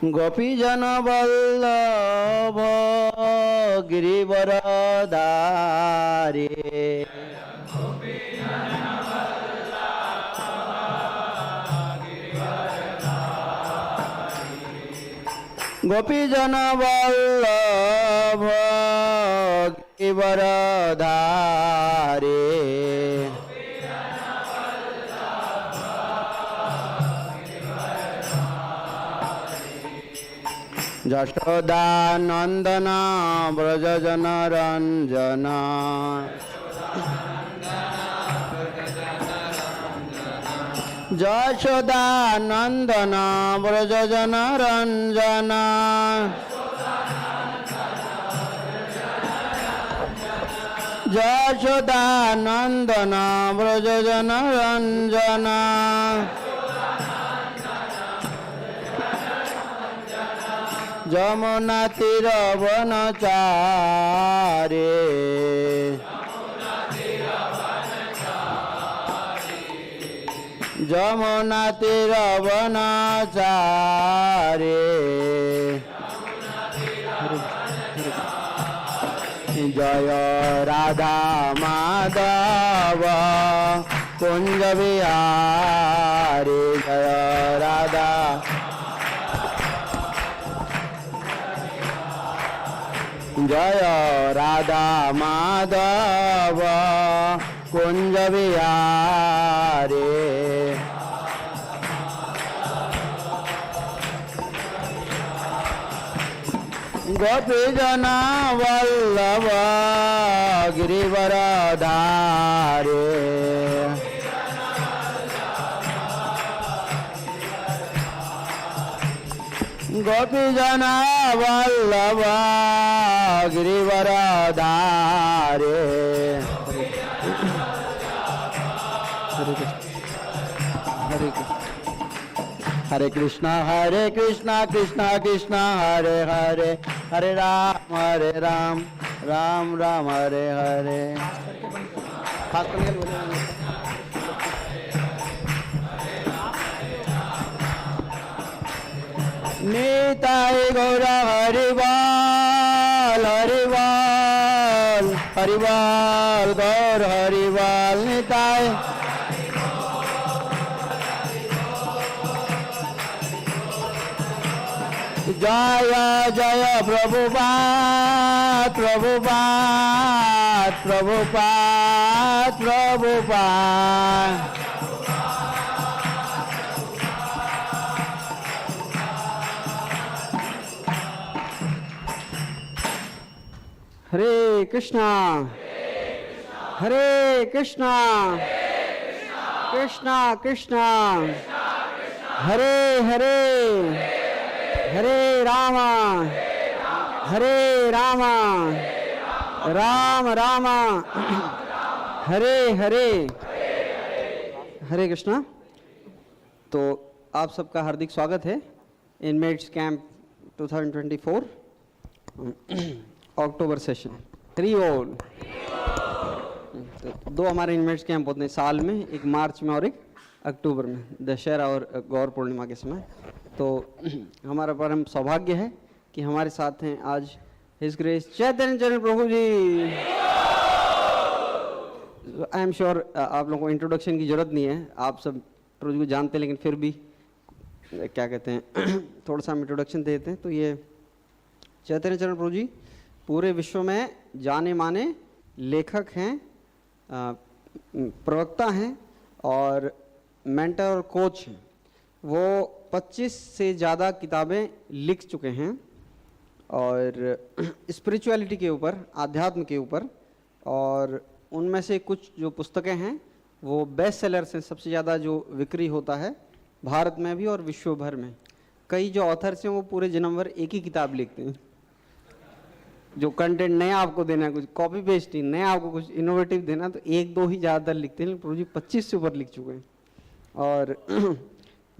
गोपीजन वल्लभ गिरिवरधारी गोपीजन वल्लभ गिरिवरधारी जशोदानंदन व्रजजन रंजन जशोदानंदन व्रजजन रंजन जशोदानंदन व्रजजन रंजन जमुना तीर वनचारे जमुना तीर वनचारे जय राधा माधव कुंज विहारी जय राधा जय राधा माधव कुंज विहारी गोपीजन वल्लभ गिरिवरधारी गोपीजन वल्लभ गिरिवरधारी हरे कृष्णा कृष्णा कृष्णा हरे हरे हरे राम राम राम हरे हरे खास करके निताय गौर हरिवाल हरिवाल हरिवाल गौर हरिवाल निताय जय जय प्रभुपाद प्रभुपाद प्रभुपाद प्रभुपाद हरे कृष्णा कृष्णा कृष्णा हरे हरे हरे रामा राम राम हरे हरे हरे कृष्णा। तो आप सबका हार्दिक स्वागत है इनमेट्स कैंप 2024 अक्टूबर सेशन। हरि बोल। तो दो हमारे इनमेट्स कैंप होते हैं साल में, एक मार्च में और एक अक्टूबर में, दशहरा और गौर पूर्णिमा के समय। तो हमारा परम सौभाग्य है कि हमारे साथ हैं आज हिज ग्रेस चैतन्य चरण प्रभु जी। आई एम श्योर आप लोगों को इंट्रोडक्शन की जरूरत नहीं है, आप सब प्रभु जी को जानते हैं, लेकिन फिर भी क्या कहते हैं थोड़ा सा हम इंट्रोडक्शन देते हैं। तो ये चैतन्य चरण प्रभु जी पूरे विश्व में जाने माने लेखक हैं, प्रवक्ता हैं और मेंटर और कोच हैं। वो 25 से ज़्यादा किताबें लिख चुके हैं और स्पिरिचुअलिटी के ऊपर, आध्यात्म के ऊपर, और उनमें से कुछ जो पुस्तकें हैं वो बेस्ट सेलर्स हैं। सबसे ज़्यादा जो बिक्री होता है भारत में भी और विश्व भर में। कई जो ऑथर्स हैं वो पूरे जन्म भर एक ही किताब लिखते हैं। जो कंटेंट नया आपको देना है, कुछ कॉपी पेस्ट ही, नया आपको कुछ इनोवेटिव देना, तो एक दो ही ज़्यादातर लिखते हैं। प्रभु जी 25 से ऊपर लिख चुके हैं और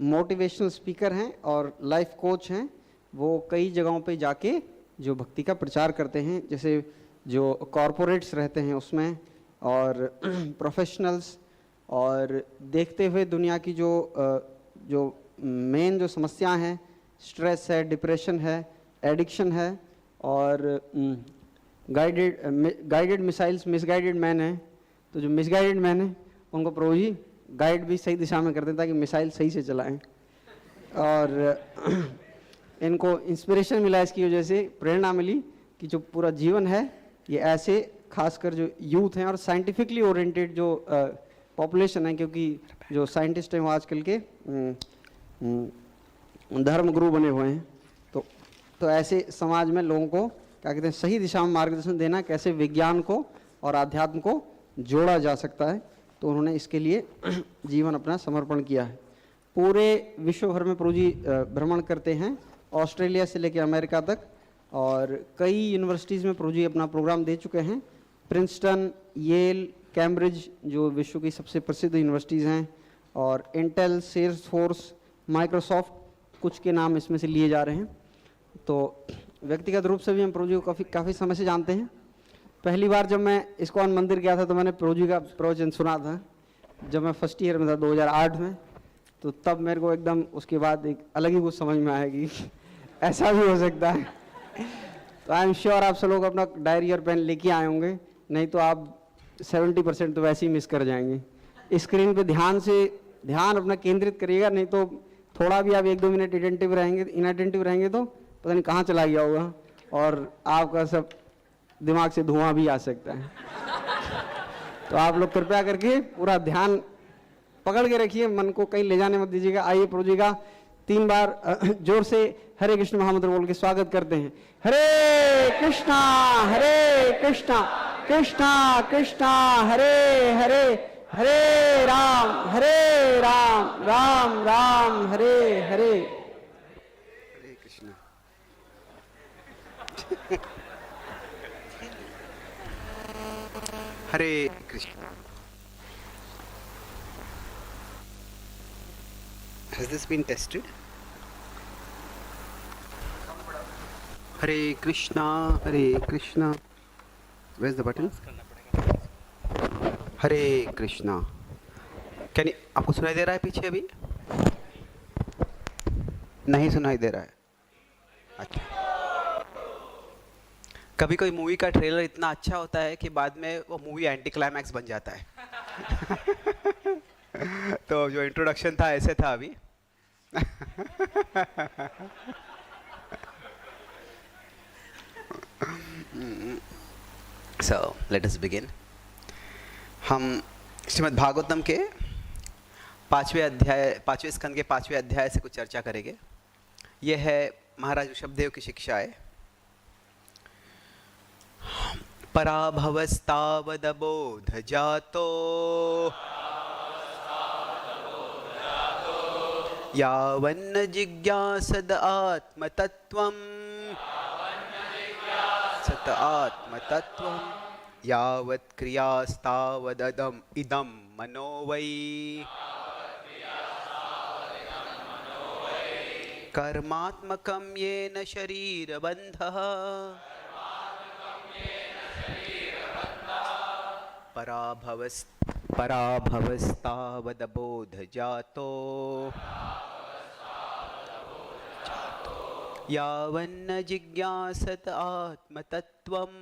मोटिवेशनल स्पीकर हैं और लाइफ कोच हैं। वो कई जगहों पे जाके जो भक्ति का प्रचार करते हैं, जैसे जो कॉरपोरेट्स रहते हैं उसमें, और प्रोफेशनल्स, और देखते हुए दुनिया की जो मेन जो समस्याएं हैं, स्ट्रेस है, डिप्रेशन है, एडिक्शन है, और गाइडेड मिसाइल्स, मिसगाइडेड मैन है। तो जो मिसगाइडेड मैन है उनको प्रभु जी गाइड भी सही दिशा में करते हैं ताकि मिसाइल सही से चलाएं। और इनको इंस्पिरेशन मिला, इसकी वजह से प्रेरणा मिली कि जो पूरा जीवन है ये ऐसे, खासकर जो यूथ हैं और साइंटिफिकली ओरिएंटेड जो पॉपुलेशन है, क्योंकि जो साइंटिस्ट हैं वो आजकल के धर्म गुरु बने हुए हैं। तो ऐसे समाज में लोगों को क्या कहते हैं, सही दिशा में मार्गदर्शन देना, कैसे विज्ञान को और आध्यात्म को जोड़ा जा सकता है। तो उन्होंने इसके लिए जीवन अपना समर्पण किया है। पूरे विश्व भर में प्रभु जी भ्रमण करते हैं, ऑस्ट्रेलिया से लेकर अमेरिका तक, और कई यूनिवर्सिटीज़ में प्रभु जी अपना प्रोग्राम दे चुके हैं। प्रिंसटन, येल, कैम्ब्रिज जो विश्व की सबसे प्रसिद्ध यूनिवर्सिटीज़ हैं, और इंटेल, सेल्सफोर्स, माइक्रोसॉफ्ट, कुछ के नाम इसमें से लिए जा रहे हैं। तो व्यक्तिगत रूप से भी हम प्रभु जी को काफ़ी समय से जानते हैं। पहली बार जब मैं इस्कॉन मंदिर गया था तो मैंने प्रभु जी का प्रवचन सुना था, जब मैं फर्स्ट ईयर में था 2008 में। तो तब मेरे को एकदम उसके बाद एक अलग ही कुछ समझ में आएगी ऐसा भी हो सकता है। तो आई एम श्योर आप सब लोग अपना डायरी और पेन लेके आए होंगे, नहीं तो आप 70% तो वैसे ही मिस कर जाएंगे। स्क्रीन पे ध्यान अपना केंद्रित करिएगा, नहीं तो थोड़ा भी आप 1-2 मिनट इनअटेंटिव रहेंगे तो पता नहीं कहाँ चला गया होगा, और आपका सब दिमाग से धुआं भी आ सकता है। तो आप लोग कृपया करके पूरा ध्यान पकड़ के रखिए, मन को कहीं ले जाने मत दीजिएगा। आइए प्रभु जी का 3 बार जोर से हरे कृष्ण महामंत्र बोल के स्वागत करते हैं। हरे कृष्णा कृष्णा कृष्णा हरे हरे, हरे राम राम राम हरे हरे। हरे कृष्णा। हरे Krishna. Has this been tested? Hare Krishna Hare Krishna. Where's the button? हरे कृष्णा। क्या नहीं आपको सुनाई दे रहा है पीछे? अभी नहीं सुनाई दे रहा है। अच्छा, कभी कोई मूवी का ट्रेलर इतना अच्छा होता है कि बाद में वो मूवी एंटी क्लाइमैक्स बन जाता है। तो जो इंट्रोडक्शन था ऐसे था अभी। So let us begin. हम श्रीमद् भागवतम के 5वें स्कंद के 5वें अध्याय से कुछ चर्चा करेंगे। यह है महाराज ऋषभदेव की शिक्षाएं। पराभवस्तावदबोध जातो यावन्न जिज्ञासद आत्मतत्त्वम् यावत् क्रियास्तावददम् इदं मनो वै कर्मात्मकं येन शरीरबन्धः पराभवस्तावदबोध जातो यावन्न जिज्ञासत आत्मतत्त्वम्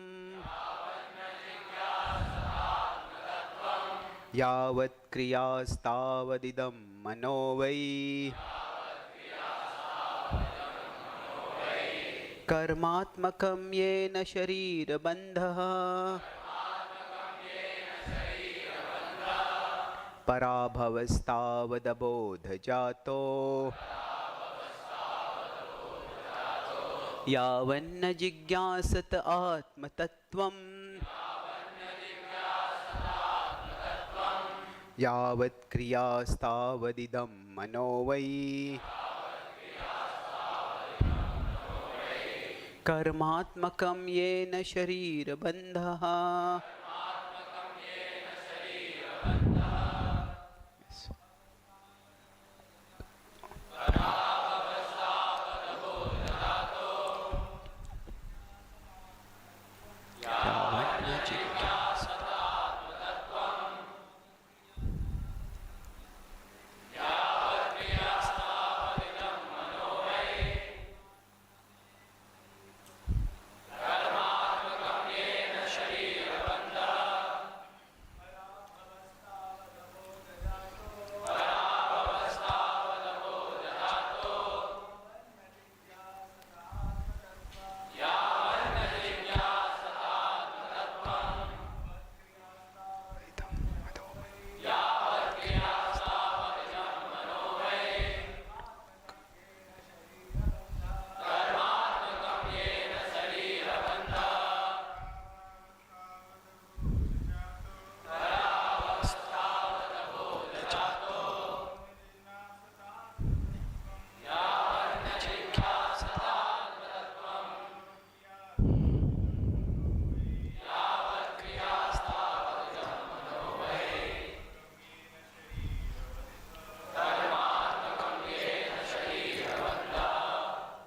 यावत् क्रियास्तावदिदं मनो वै कर्मात्मकं येन शरीरबन्धः पराभवस्तावदबोध जातो यावन्न जिज्ञासत आत्मतत्त्वम् यावत् क्रियास्तावदिदं मनो वै कर्मात्मकं येन शरीरबन्धः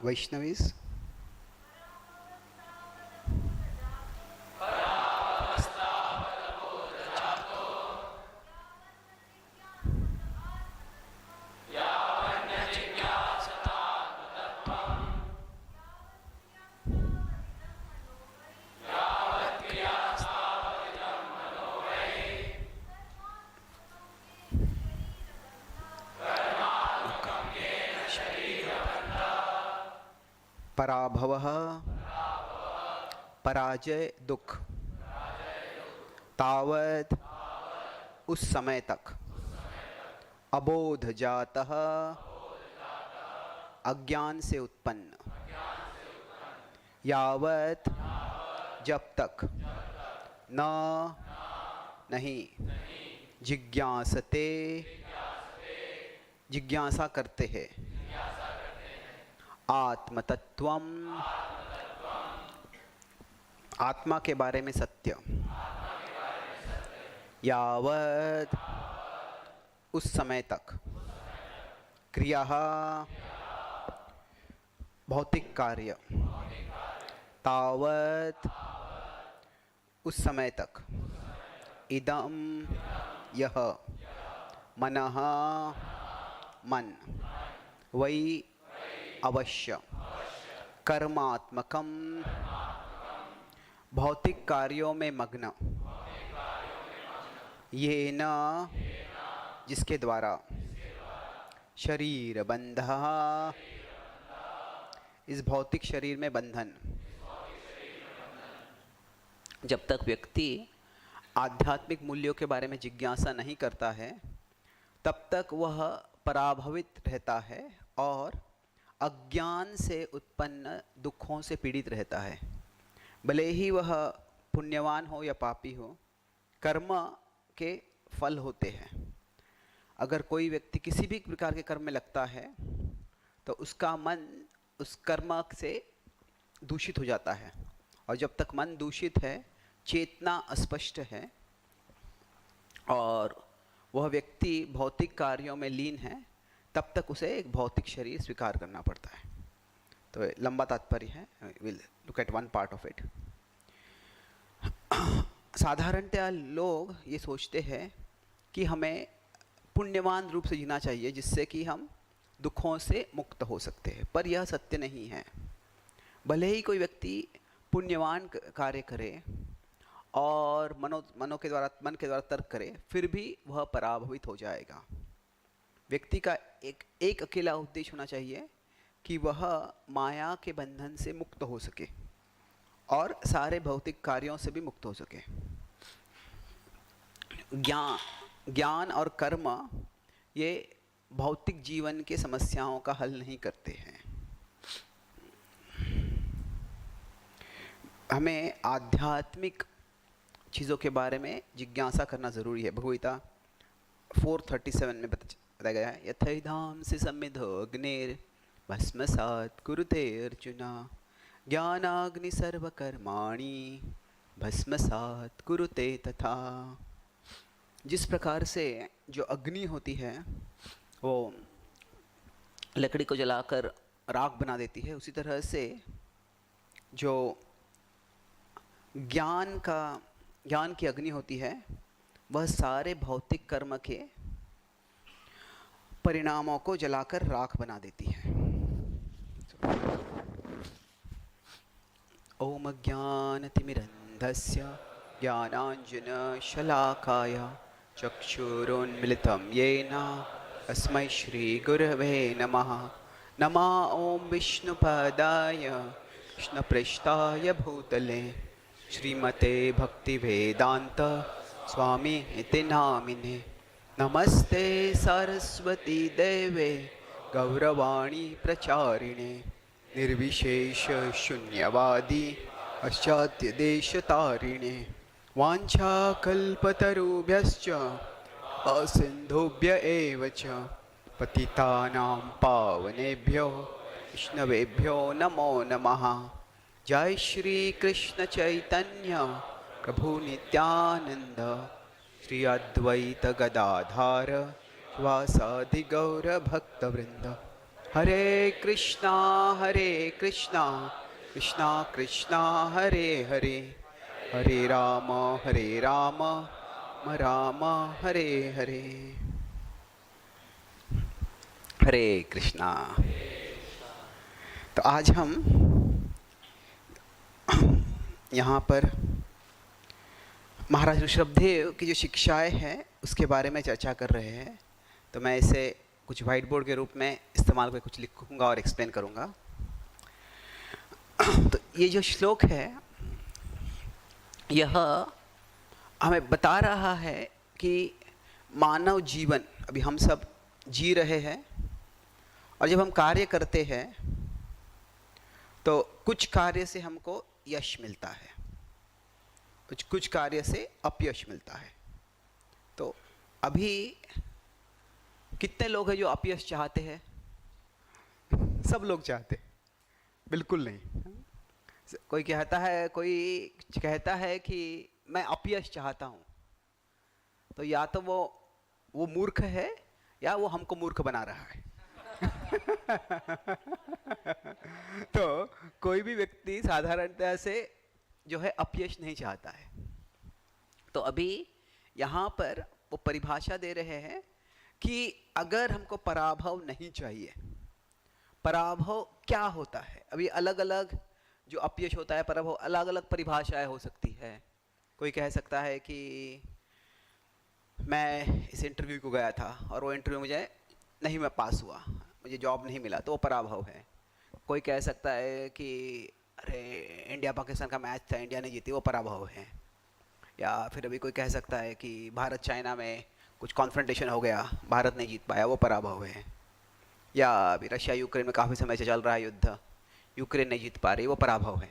वैष्णवीज। पराभवः पराजय दुख, तावत उस समय तक, अबोध जातः अज्ञान से उत्पन्न, यावत जब तक, न नहीं, जिज्ञासते जिज्ञासा करते हैं, आत्मतत्वम आत्मा के बारे में सत्य, यावत उस समय तक, क्रिया भौतिक कार्य, तावत उस समय तक, इदम यह, मनः मन, वै अवश्य, कर्मात्मकम भौतिक कार्यों में मग्न, ये न जिसके द्वारा, शरीर बंधा इस भौतिक शरीर में बंधन। जब तक व्यक्ति आध्यात्मिक मूल्यों के बारे में जिज्ञासा नहीं करता है, तब तक वह पराभवित रहता है और अज्ञान से उत्पन्न दुखों से पीड़ित रहता है। भले ही वह पुण्यवान हो या पापी हो, कर्म के फल होते हैं। अगर कोई व्यक्ति किसी भी प्रकार के कर्म में लगता है तो उसका मन उस कर्म से दूषित हो जाता है, और जब तक मन दूषित है, चेतना अस्पष्ट है और वह व्यक्ति भौतिक कार्यों में लीन है, तब तक उसे एक भौतिक शरीर स्वीकार करना पड़ता है। तो लंबा तात्पर्य है, will look at one part of it. साधारणतः लोग ये सोचते हैं कि हमें पुण्यवान रूप से जीना चाहिए, जिससे कि हम दुखों से मुक्त हो सकते हैं, पर यह सत्य नहीं है। भले ही कोई व्यक्ति पुण्यवान कार्य करे और मन के द्वारा तर्क करे, फिर भी वह पराभवित हो जाएगा। व्यक्ति का एक अकेला उद्देश्य होना चाहिए कि वह माया के बंधन से मुक्त हो सके और सारे भौतिक कार्यों से भी मुक्त हो सके। ज्ञान और कर्म ये भौतिक जीवन के समस्याओं का हल नहीं करते हैं। हमें आध्यात्मिक चीज़ों के बारे में जिज्ञासा करना ज़रूरी है। भगवद्गीता 4:37 में बताया गया है, यथैधाम से समिधो अग्निर भस्मसात् कुरुते अर्जुना, ज्ञानाग्नि सर्वकर्माणि भस्मसात् कुरुते तथा। जिस प्रकार से जो अग्नि होती है वो लकड़ी को जलाकर राख बना देती है, उसी तरह से जो ज्ञान की अग्नि होती है वह सारे भौतिक कर्म के परिणामों को जलाकर राख बना देती है। ओम ज्ञानतिमिरन्धस्य ज्ञानाञ्जनशलाकाय चक्षुरुन्मिलितं येन तस्मै श्रीगुरवे नमः। नमः ओम विष्णुपदाय कृष्णप्रेष्ठाय भूतले श्रीमते भक्तिवेदांत स्वामी इति नामिने। नमस्ते सरस्वती देवे गौरवाणी प्रचारिणे निर्विशेष शून्यवादी पाश्चात्य देशतारिणे। वाञ्छाकल्पतरुभ्यश्च सिन्धुभ्य एव च पतितानां पावनेभ्यो विष्णवेभ्यो नमो नमः। जय श्री कृष्ण चैतन्य प्रभु नित्यानंद श्री अद्वैत गदाधार वासादि गौर भक्तवृंद। हरे कृष्णा कृष्णा कृष्णा हरे हरे, हरे राम राम राम हरे हरे। हरे कृष्णा। तो आज हम यहाँ पर महाराज ऋषभदेव की जो शिक्षाएं हैं उसके बारे में चर्चा कर रहे हैं। तो मैं इसे कुछ वाइट बोर्ड के रूप में इस्तेमाल करके कुछ लिखूंगा और एक्सप्लेन करूंगा। तो ये जो श्लोक है यह हमें बता रहा है कि मानव जीवन अभी हम सब जी रहे हैं, और जब हम कार्य करते हैं तो कुछ कार्य से हमको यश मिलता है, कुछ कार्य से अपयश मिलता है। तो अभी कितने लोग हैं जो अपयश चाहते हैं? सब लोग चाहते? बिल्कुल नहीं। कोई कहता है कि मैं अपयश चाहता हूँ, तो या तो वो मूर्ख है या वो हमको मूर्ख बना रहा है। तो कोई भी व्यक्ति साधारणतः से जो है अपयश नहीं चाहता है। तो अभी यहाँ पर वो परिभाषा दे रहे हैं कि अगर हमको पराभव नहीं चाहिए, पराभव क्या होता है? अभी अलग अलग जो अपयश होता है, पराभव, अलग अलग परिभाषाएं हो सकती है। कोई कह सकता है कि मैं इस इंटरव्यू को गया था और वो इंटरव्यू मुझे नहीं, मैं पास हुआ, मुझे जॉब नहीं मिला, तो वो पराभव है। कोई कह सकता है कि अरे इंडिया पाकिस्तान का मैच था, इंडिया ने जीती, वो पराभव है। या फिर अभी कोई कह सकता है कि भारत चाइना में कुछ कॉन्फ्रंटेशन हो गया, भारत नहीं जीत पाया, वो पराभव है। या अभी रशिया यूक्रेन में काफ़ी समय से चल रहा है युद्ध, यूक्रेन नहीं जीत पा रही, वो पराभव है।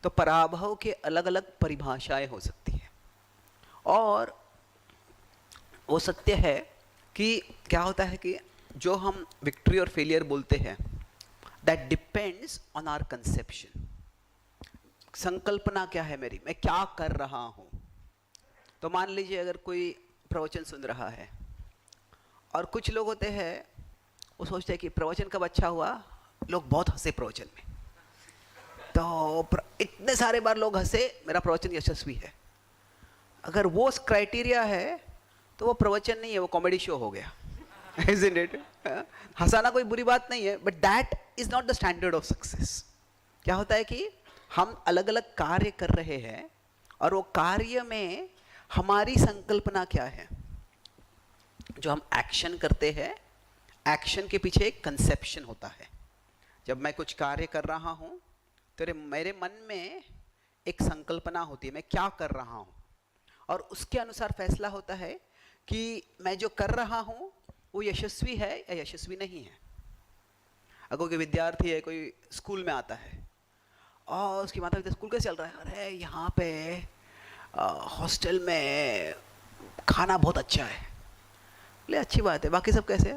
तो पराभव के अलग अलग परिभाषाएं हो सकती हैं, और वो सत्य है कि क्या होता है कि जो हम विक्ट्री और फेलियर बोलते हैं, that depends on our conception. संकल्पना क्या है मेरी, मैं क्या कर रहा हूँ। तो मान लीजिए अगर कोई प्रवचन सुन रहा है, और कुछ लोग होते हैं वो सोचते हैं कि प्रवचन कब अच्छा हुआ, लोग बहुत हंसे प्रवचन में, तो इतने सारे बार लोग हंसे, मेरा प्रवचन यशस्वी है। अगर वो क्राइटेरिया है तो वो प्रवचन नहीं है, वो कॉमेडी शो हो गया। Isn't it? हंसाना कोई बुरी बात नहीं है, but that is not the standard of success. क्या होता है कि हम अलग अलग कार्य कर रहे हैं, और वो कार्य में हमारी संकल्पना क्या है। जो हम एक्शन करते हैं, एक्शन के पीछे एक कंसेप्शन होता है। जब मैं कुछ कार्य कर रहा हूँ तो मेरे मन में एक संकल्पना होती है, मैं क्या कर रहा हूँ, और उसके अनुसार फैसला होता है कि मैं जो कर रहा हूँ वो यशस्वी है या यशस्वी नहीं है। अगर कोई विद्यार्थी है, कोई स्कूल में आता है और उसकी माता पिता, स्कूल कैसे चल रहा है, अरे यहाँ पे हॉस्टल में खाना बहुत अच्छा है। बोले अच्छी बात है, बाकी सब कैसे?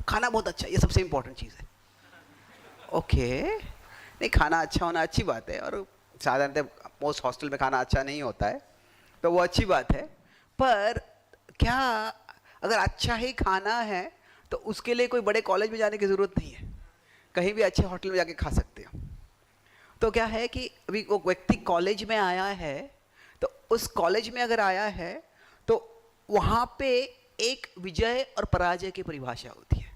खाना बहुत अच्छा है, ये सबसे इम्पोर्टेंट चीज़ है। ओके, नहीं, खाना अच्छा होना अच्छी बात है, और साधारणतः मोस्ट हॉस्टल में खाना अच्छा नहीं होता है, तो वो अच्छी बात है। पर क्या अगर अच्छा ही खाना है तो उसके लिए कोई बड़े कॉलेज में जाने की ज़रूरत नहीं है, कहीं भी अच्छे होटल में जाके खा सकते हो। तो क्या है कि अभी वो व्यक्ति कॉलेज में आया है, तो उस कॉलेज में अगर आया है तो वहाँ पे एक विजय और पराजय की परिभाषा होती है।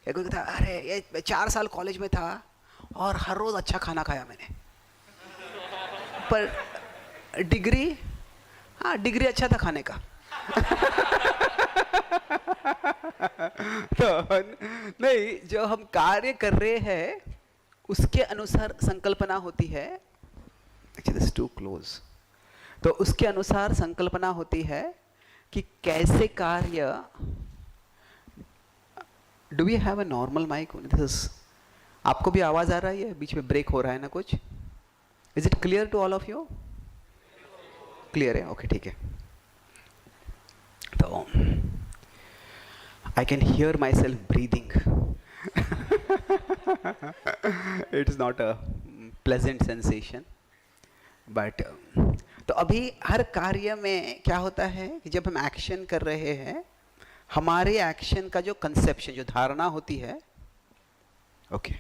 कोई कहता है अरे ये 4 साल कॉलेज में था और हर रोज़ अच्छा खाना खाया मैंने, पर डिग्री, हाँ डिग्री अच्छा था खाने का। तो नहीं, जो हम कार्य कर रहे हैं उसके अनुसार संकल्पना होती है। Actually, this is too close. तो उसके अनुसार संकल्पना होती है कि कैसे कार्य। Do we have a normal mic? आपको भी आवाज आ रही है? बीच में ब्रेक हो रहा है ना कुछ? Is it clear to all of you? Clear है? ओके, ठीक है। तो I can hear myself breathing. It is not a pleasant sensation. But तो अभी हर कार्य में क्या होता है कि जब हम एक्शन कर रहे हैं, हमारे एक्शन का जो कंसेप्शन, जो धारणा होती है, ओके,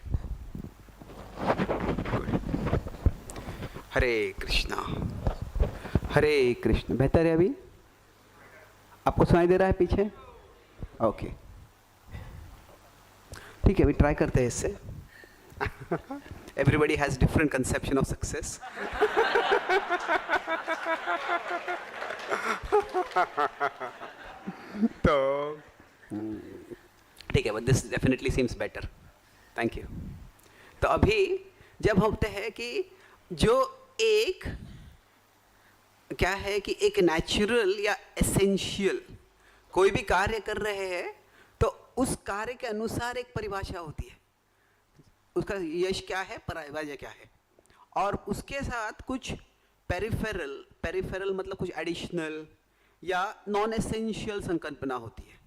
हरे कृष्णा हरे कृष्ण। बेहतर है अभी? आपको सुनाई दे रहा है पीछे? ओके, ठीक है, अभी ट्राई करते हैं इससे। Everybody has different conception of success. तो ठीक है, but this definitely seems better, thank you. तो अभी जब हम होते हैं कि जो एक क्या है कि एक नेचुरल या एसेंशियल कोई भी कार्य कर रहे हैं तो उस कार्य के अनुसार एक परिभाषा होती है, उसका यश क्या है, परिभाषा क्या है, और उसके साथ कुछ पेरिफेरल मतलब कुछ एडिशनल या नॉन एसेंशियल संकल्पना होती है।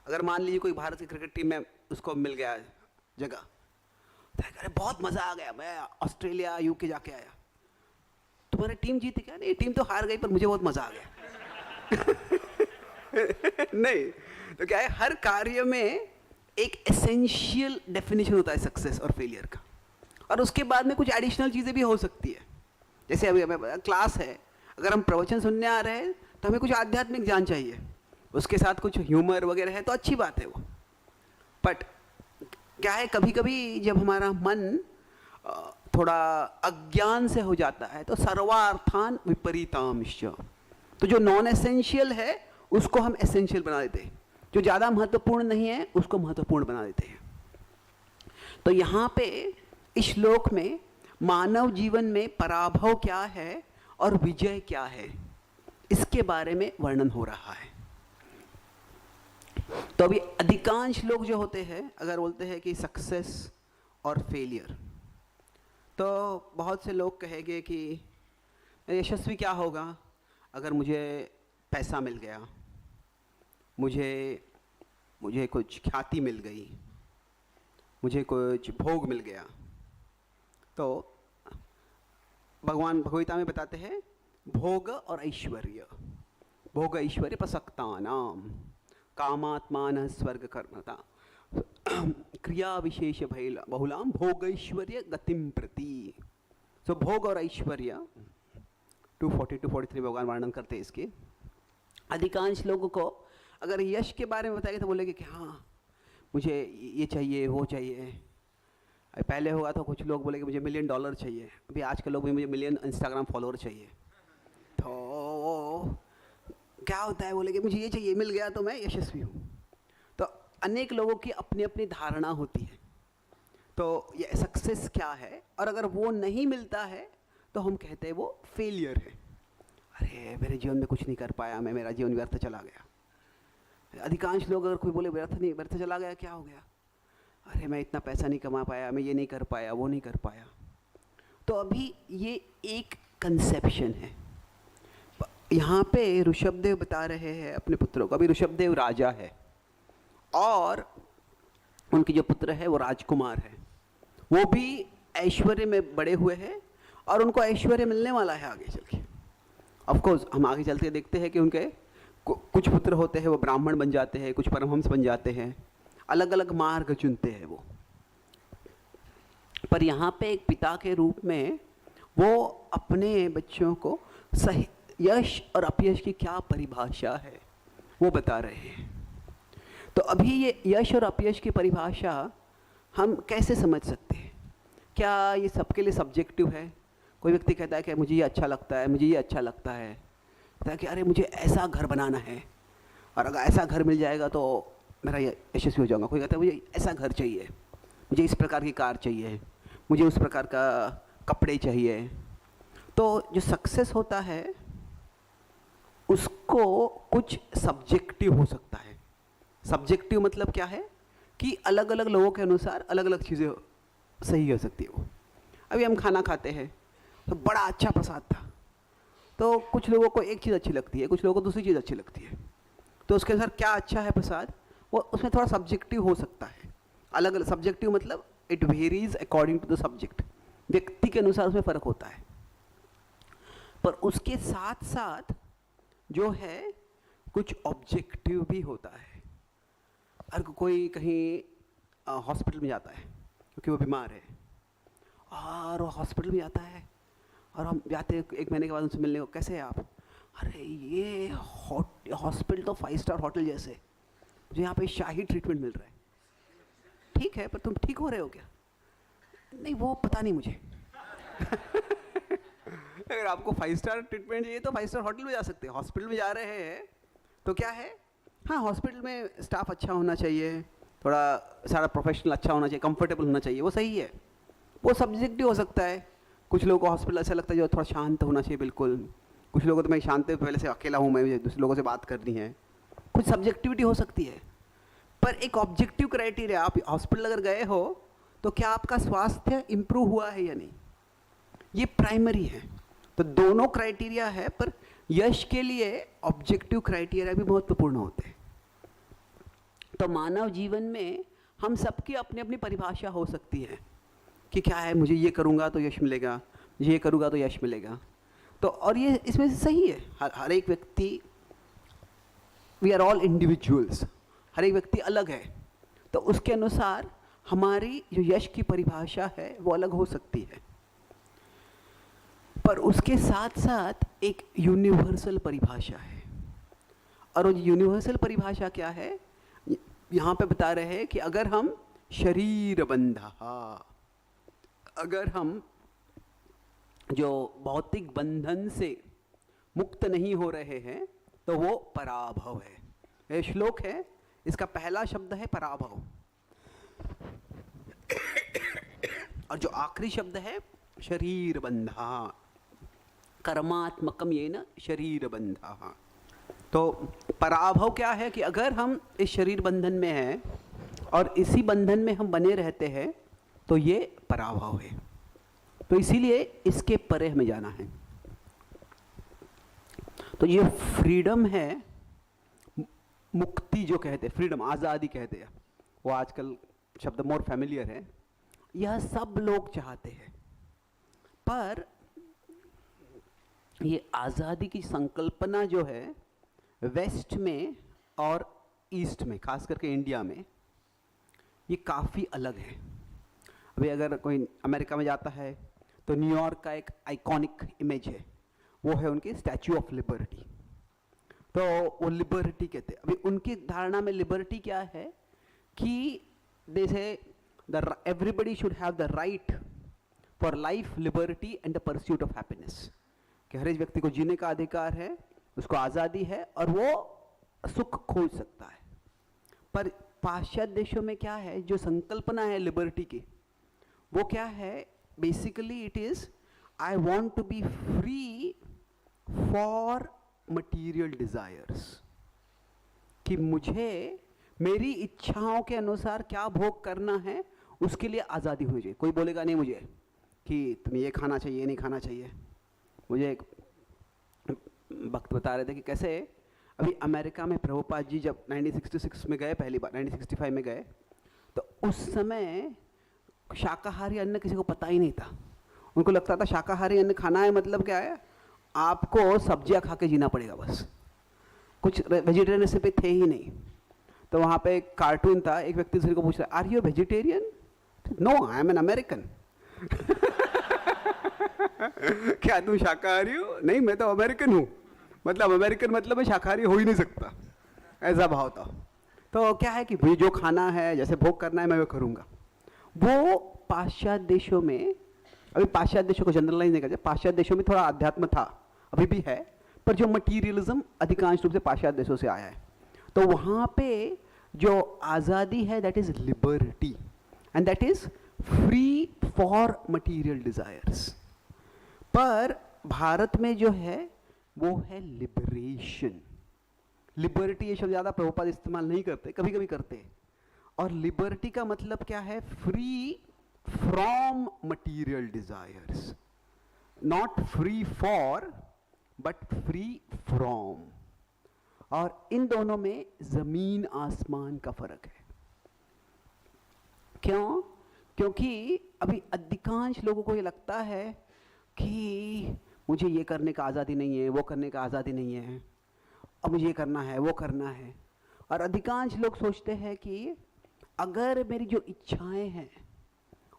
अगर मान लीजिए कोई भारत की क्रिकेट टीम में उसको मिल गया जगह, तो अरे बहुत मजा आ गया, मैं ऑस्ट्रेलिया यूके जाके आया, तुम्हारी टीम जीती क्या? नहीं, टीम तो हार गई पर मुझे बहुत मजा आ गया। नहीं, तो क्या है, हर कार्य में एक एसेंशियल डेफिनेशन होता है सक्सेस और फेलियर का, और उसके बाद में कुछ एडिशनल चीज़ें भी हो सकती है। जैसे अभी हमें क्लास है, अगर हम प्रवचन सुनने आ रहे हैं तो हमें कुछ आध्यात्मिक ज्ञान चाहिए, उसके साथ कुछ ह्यूमर वगैरह है तो अच्छी बात है वो। बट क्या है, कभी कभी जब हमारा मन थोड़ा अज्ञान से हो जाता है तो सर्वार्थान विपरीतांश, तो जो नॉन एसेंशियल है उसको हम एसेंशियल बना देते हैं, जो ज़्यादा महत्वपूर्ण नहीं है उसको महत्वपूर्ण बना देते हैं। तो यहाँ पे इस श्लोक में मानव जीवन में पराभव क्या है और विजय क्या है, इसके बारे में वर्णन हो रहा है। तो अभी अधिकांश लोग जो होते हैं अगर बोलते हैं कि सक्सेस और फेलियर, तो बहुत से लोग कहेंगे कि यशस्वी क्या होगा अगर मुझे पैसा मिल गया, मुझे कुछ ख्याति मिल गई, मुझे कुछ भोग मिल गया। तो भगवान भगवगीता में बताते हैं भोग और ऐश्वर्य, भोग ऐश्वर्य प्रसक्तानाम कामात्मान स्वर्ग कर्मता क्रिया विशेष बहुलाम भोग ऐश्वर्य गतिम प्रति। सो भोग और ऐश्वर्य 240-243 भगवान वर्णन करते हैं इसके। अधिकांश लोगों को अगर यश के बारे में बताएंगे तो बोलेंगे कि हाँ मुझे ये चाहिए वो चाहिए। पहले होगा तो कुछ लोग बोलेंगे मुझे $1 मिलियन चाहिए, अभी आज के लोग भी मुझे मिलियन इंस्टाग्राम फॉलोअर चाहिए। तो क्या होता है, बोलेंगे मुझे ये चाहिए, मिल गया तो मैं यशस्वी हूँ। तो अनेक लोगों की अपनी अपनी धारणा होती है। तो ये सक्सेस क्या है, और अगर वो नहीं मिलता है तो हम कहते हैं वो फेलियर है। अरे मेरे जीवन में कुछ नहीं कर पाया मैं, मेरा जीवन व्यर्थ चला गया। अधिकांश लोग अगर कोई बोले व्यर्थ चला गया, क्या हो गया, अरे मैं इतना पैसा नहीं कमा पाया, मैं ये नहीं कर पाया, वो नहीं कर पाया। तो अभी ये एक कंसेप्शन है। यहाँ पे ऋषभदेव बता रहे हैं अपने पुत्रों को। अभी ऋषभदेव राजा है और उनके जो पुत्र है वो राजकुमार है, वो भी ऐश्वर्य में बड़े हुए हैं और उनको ऐश्वर्य मिलने वाला है आगे चल के। ऑफकोर्स हम आगे चलते देखते हैं कि उनके कुछ पुत्र होते हैं वो ब्राह्मण बन जाते हैं, कुछ परमहंस बन जाते हैं, अलग अलग मार्ग चुनते हैं वो। पर यहाँ पे एक पिता के रूप में वो अपने बच्चों को सही यश और अपयश की क्या परिभाषा है वो बता रहे हैं। तो अभी ये यश और अपयश की परिभाषा हम कैसे समझ सकते हैं? क्या ये सबके लिए सब्जेक्टिव है? कोई व्यक्ति कहता है कि मुझे ये अच्छा लगता है, मुझे ये अच्छा लगता है, कहता है कि अरे मुझे ऐसा घर बनाना है और अगर ऐसा घर मिल जाएगा तो मेरा यशस्वी हो जाऊंगा। कोई कहता है मुझे ऐसा घर चाहिए, मुझे इस प्रकार की कार चाहिए, मुझे उस प्रकार का कपड़े चाहिए। तो जो सक्सेस होता है उसको कुछ सब्जेक्टिव हो सकता है। सब्जेक्टिव मतलब क्या है कि अलग अलग लोगों के अनुसार अलग अलग चीज़ें सही हो सकती है वो। अभी हम खाना खाते हैं तो बड़ा अच्छा प्रसाद था, तो कुछ लोगों को एक चीज़ अच्छी लगती है, कुछ लोगों को दूसरी चीज़ अच्छी लगती है। तो उसके अनुसार क्या अच्छा है प्रसाद वो उसमें थोड़ा सब्जेक्टिव हो सकता है। अलग अलग सब्जेक्टिव मतलब it varies according to the subject, व्यक्ति के अनुसार उसमें फ़र्क होता है। पर उसके साथ साथ जो है कुछ ऑब्जेक्टिव भी होता है। अगर कोई कहीं हॉस्पिटल में जाता है क्योंकि वो बीमार है, और वो हॉस्पिटल में जाता है और हम जाते हैं 1 महीने के बाद उनसे मिलने को, कैसे हैं आप? अरे ये हॉस्पिटल तो 5 स्टार होटल जैसे, मुझे यहाँ पे शाही ट्रीटमेंट मिल रहा है। ठीक है, पर तुम ठीक हो रहे हो क्या? नहीं वो पता नहीं मुझे। अगर आपको 5 स्टार ट्रीटमेंट चाहिए तो 5 स्टार होटल में जा सकते हैं। हॉस्पिटल में जा रहे हैं तो क्या है, हाँ हॉस्पिटल में स्टाफ अच्छा होना चाहिए, थोड़ा सारा प्रोफेशनल अच्छा होना चाहिए, कंफर्टेबल होना चाहिए, वो सही है। वो सब्जेक्टिव हो सकता है। कुछ लोगों को हॉस्पिटल ऐसा लगता है जो थोड़ा शांत होना चाहिए बिल्कुल, कुछ लोगों को तो मैं शांत पहले से अकेला हूँ, मैं दूसरे लोगों से बात करनी है, कुछ सब्जेक्टिविटी हो सकती है। पर एक ऑब्जेक्टिव क्राइटेरिया, आप हॉस्पिटल अगर गए हो तो क्या आपका स्वास्थ्य इम्प्रूव हुआ है या नहीं, ये प्राइमरी है। तो दोनों क्राइटेरिया है, पर यश के लिए ऑब्जेक्टिव क्राइटेरिया भी महत्वपूर्ण होते हैं। तो मानव जीवन में हम सबकी अपनी अपनी परिभाषा हो सकती है कि क्या है, मुझे ये करूँगा तो यश मिलेगा, मुझे ये करूँगा तो यश मिलेगा। तो और ये इसमें से सही है, हर एक व्यक्ति, वी आर ऑल इंडिविजुअल्स, हर एक व्यक्ति अलग है, तो उसके अनुसार हमारी जो यश की परिभाषा है वो अलग हो सकती है। पर उसके साथ साथ एक यूनिवर्सल परिभाषा है, और वो यूनिवर्सल परिभाषा क्या है, यहाँ पे बता रहे हैं कि अगर हम शरीर बंधा, अगर हम जो भौतिक बंधन से मुक्त नहीं हो रहे हैं तो वो पराभव है। यह श्लोक है, इसका पहला शब्द है पराभव, और जो आखिरी शब्द है शरीर बंधा, कर्मात्मकम येन शरीर बंधा। तो पराभव क्या है कि अगर हम इस शरीर बंधन में हैं और इसी बंधन में हम बने रहते हैं तो ये पराभव है। तो इसीलिए इसके परे हमें जाना है। तो ये फ्रीडम है, मुक्ति जो कहते हैं, फ्रीडम आज़ादी कहते हैं, वो आजकल शब्द मोर फैमिलियर है, यह सब लोग चाहते हैं। पर ये आज़ादी की संकल्पना जो है वेस्ट में और ईस्ट में, खास करके इंडिया में, ये काफ़ी अलग है। अभी अगर कोई अमेरिका में जाता है तो न्यूयॉर्क का एक आइकॉनिक इमेज है, वो है उनकी स्टैच्यू ऑफ लिबर्टी। तो वो लिबर्टी कहते हैं। अभी उनकी धारणा में लिबर्टी क्या है कि जैसे everybody should have the right for life, liberty and the pursuit of happiness, कि हर एक व्यक्ति को जीने का अधिकार है, उसको आज़ादी है और वो सुख खोज सकता है। पर पाश्चात्य देशों में क्या है, जो संकल्पना है लिबर्टी की, वो क्या है, basically it is I want to be free for material desires, कि मुझे मेरी इच्छाओं के अनुसार क्या भोग करना है उसके लिए आज़ादी होनी चाहिए। कोई बोलेगा नहीं मुझे कि तुम्हें ये खाना चाहिए, नहीं खाना चाहिए। मुझे एक वक्त बता रहे थे कि कैसे अभी अमेरिका में प्रभुपाद जी जब 1966 में गए, पहली बार 1965 में गए, तो उस समय शाकाहारी अन्न किसी को पता ही नहीं था। उनको लगता था शाकाहारी अन्न खाना है मतलब क्या है, आपको सब्जियां खा के जीना पड़ेगा बस, कुछ वेजिटेरियन रेसिपी थे ही नहीं। तो वहाँ पे एक कार्टून था, एक व्यक्ति दूसरे को पूछ रहा, are you vegetarian? No, I am an American. क्या तुम शाकाहारी हो? नहीं, मैं तो अमेरिकन हूँ। मतलब अमेरिकन मतलब मैं शाकाहारी हो ही नहीं सकता, ऐसा भाव था। तो क्या है कि भाई जो खाना है, जैसे भोग करना है, मैं वो करूँगा। वो पाश्चात्य देशों में, अभी पाश्चात्य देशों को जनरलाइज नहीं करते, पाश्चात्य देशों में थोड़ा अध्यात्म था, अभी भी है, पर जो मटीरियलिज्म अधिकांश रूप से पाश्चात्य देशों से आया है। तो वहाँ पे जो आज़ादी है, that is liberty and that is free for material desires. पर भारत में जो है वो है लिबरेशन। लिबर्टी ये शब्द ज़्यादा प्रभुपाद इस्तेमाल नहीं करते, कभी कभी करते। और लिबर्टी का मतलब क्या है, free from material desires, not free for but free from. और इन दोनों में जमीन आसमान का फर्क है। क्यों? क्योंकि अभी अधिकांश लोगों को ये लगता है कि मुझे ये करने का आज़ादी नहीं है, वो करने का आज़ादी नहीं है, अब मुझे ये करना है, वो करना है। और अधिकांश लोग सोचते हैं कि अगर मेरी जो इच्छाएं हैं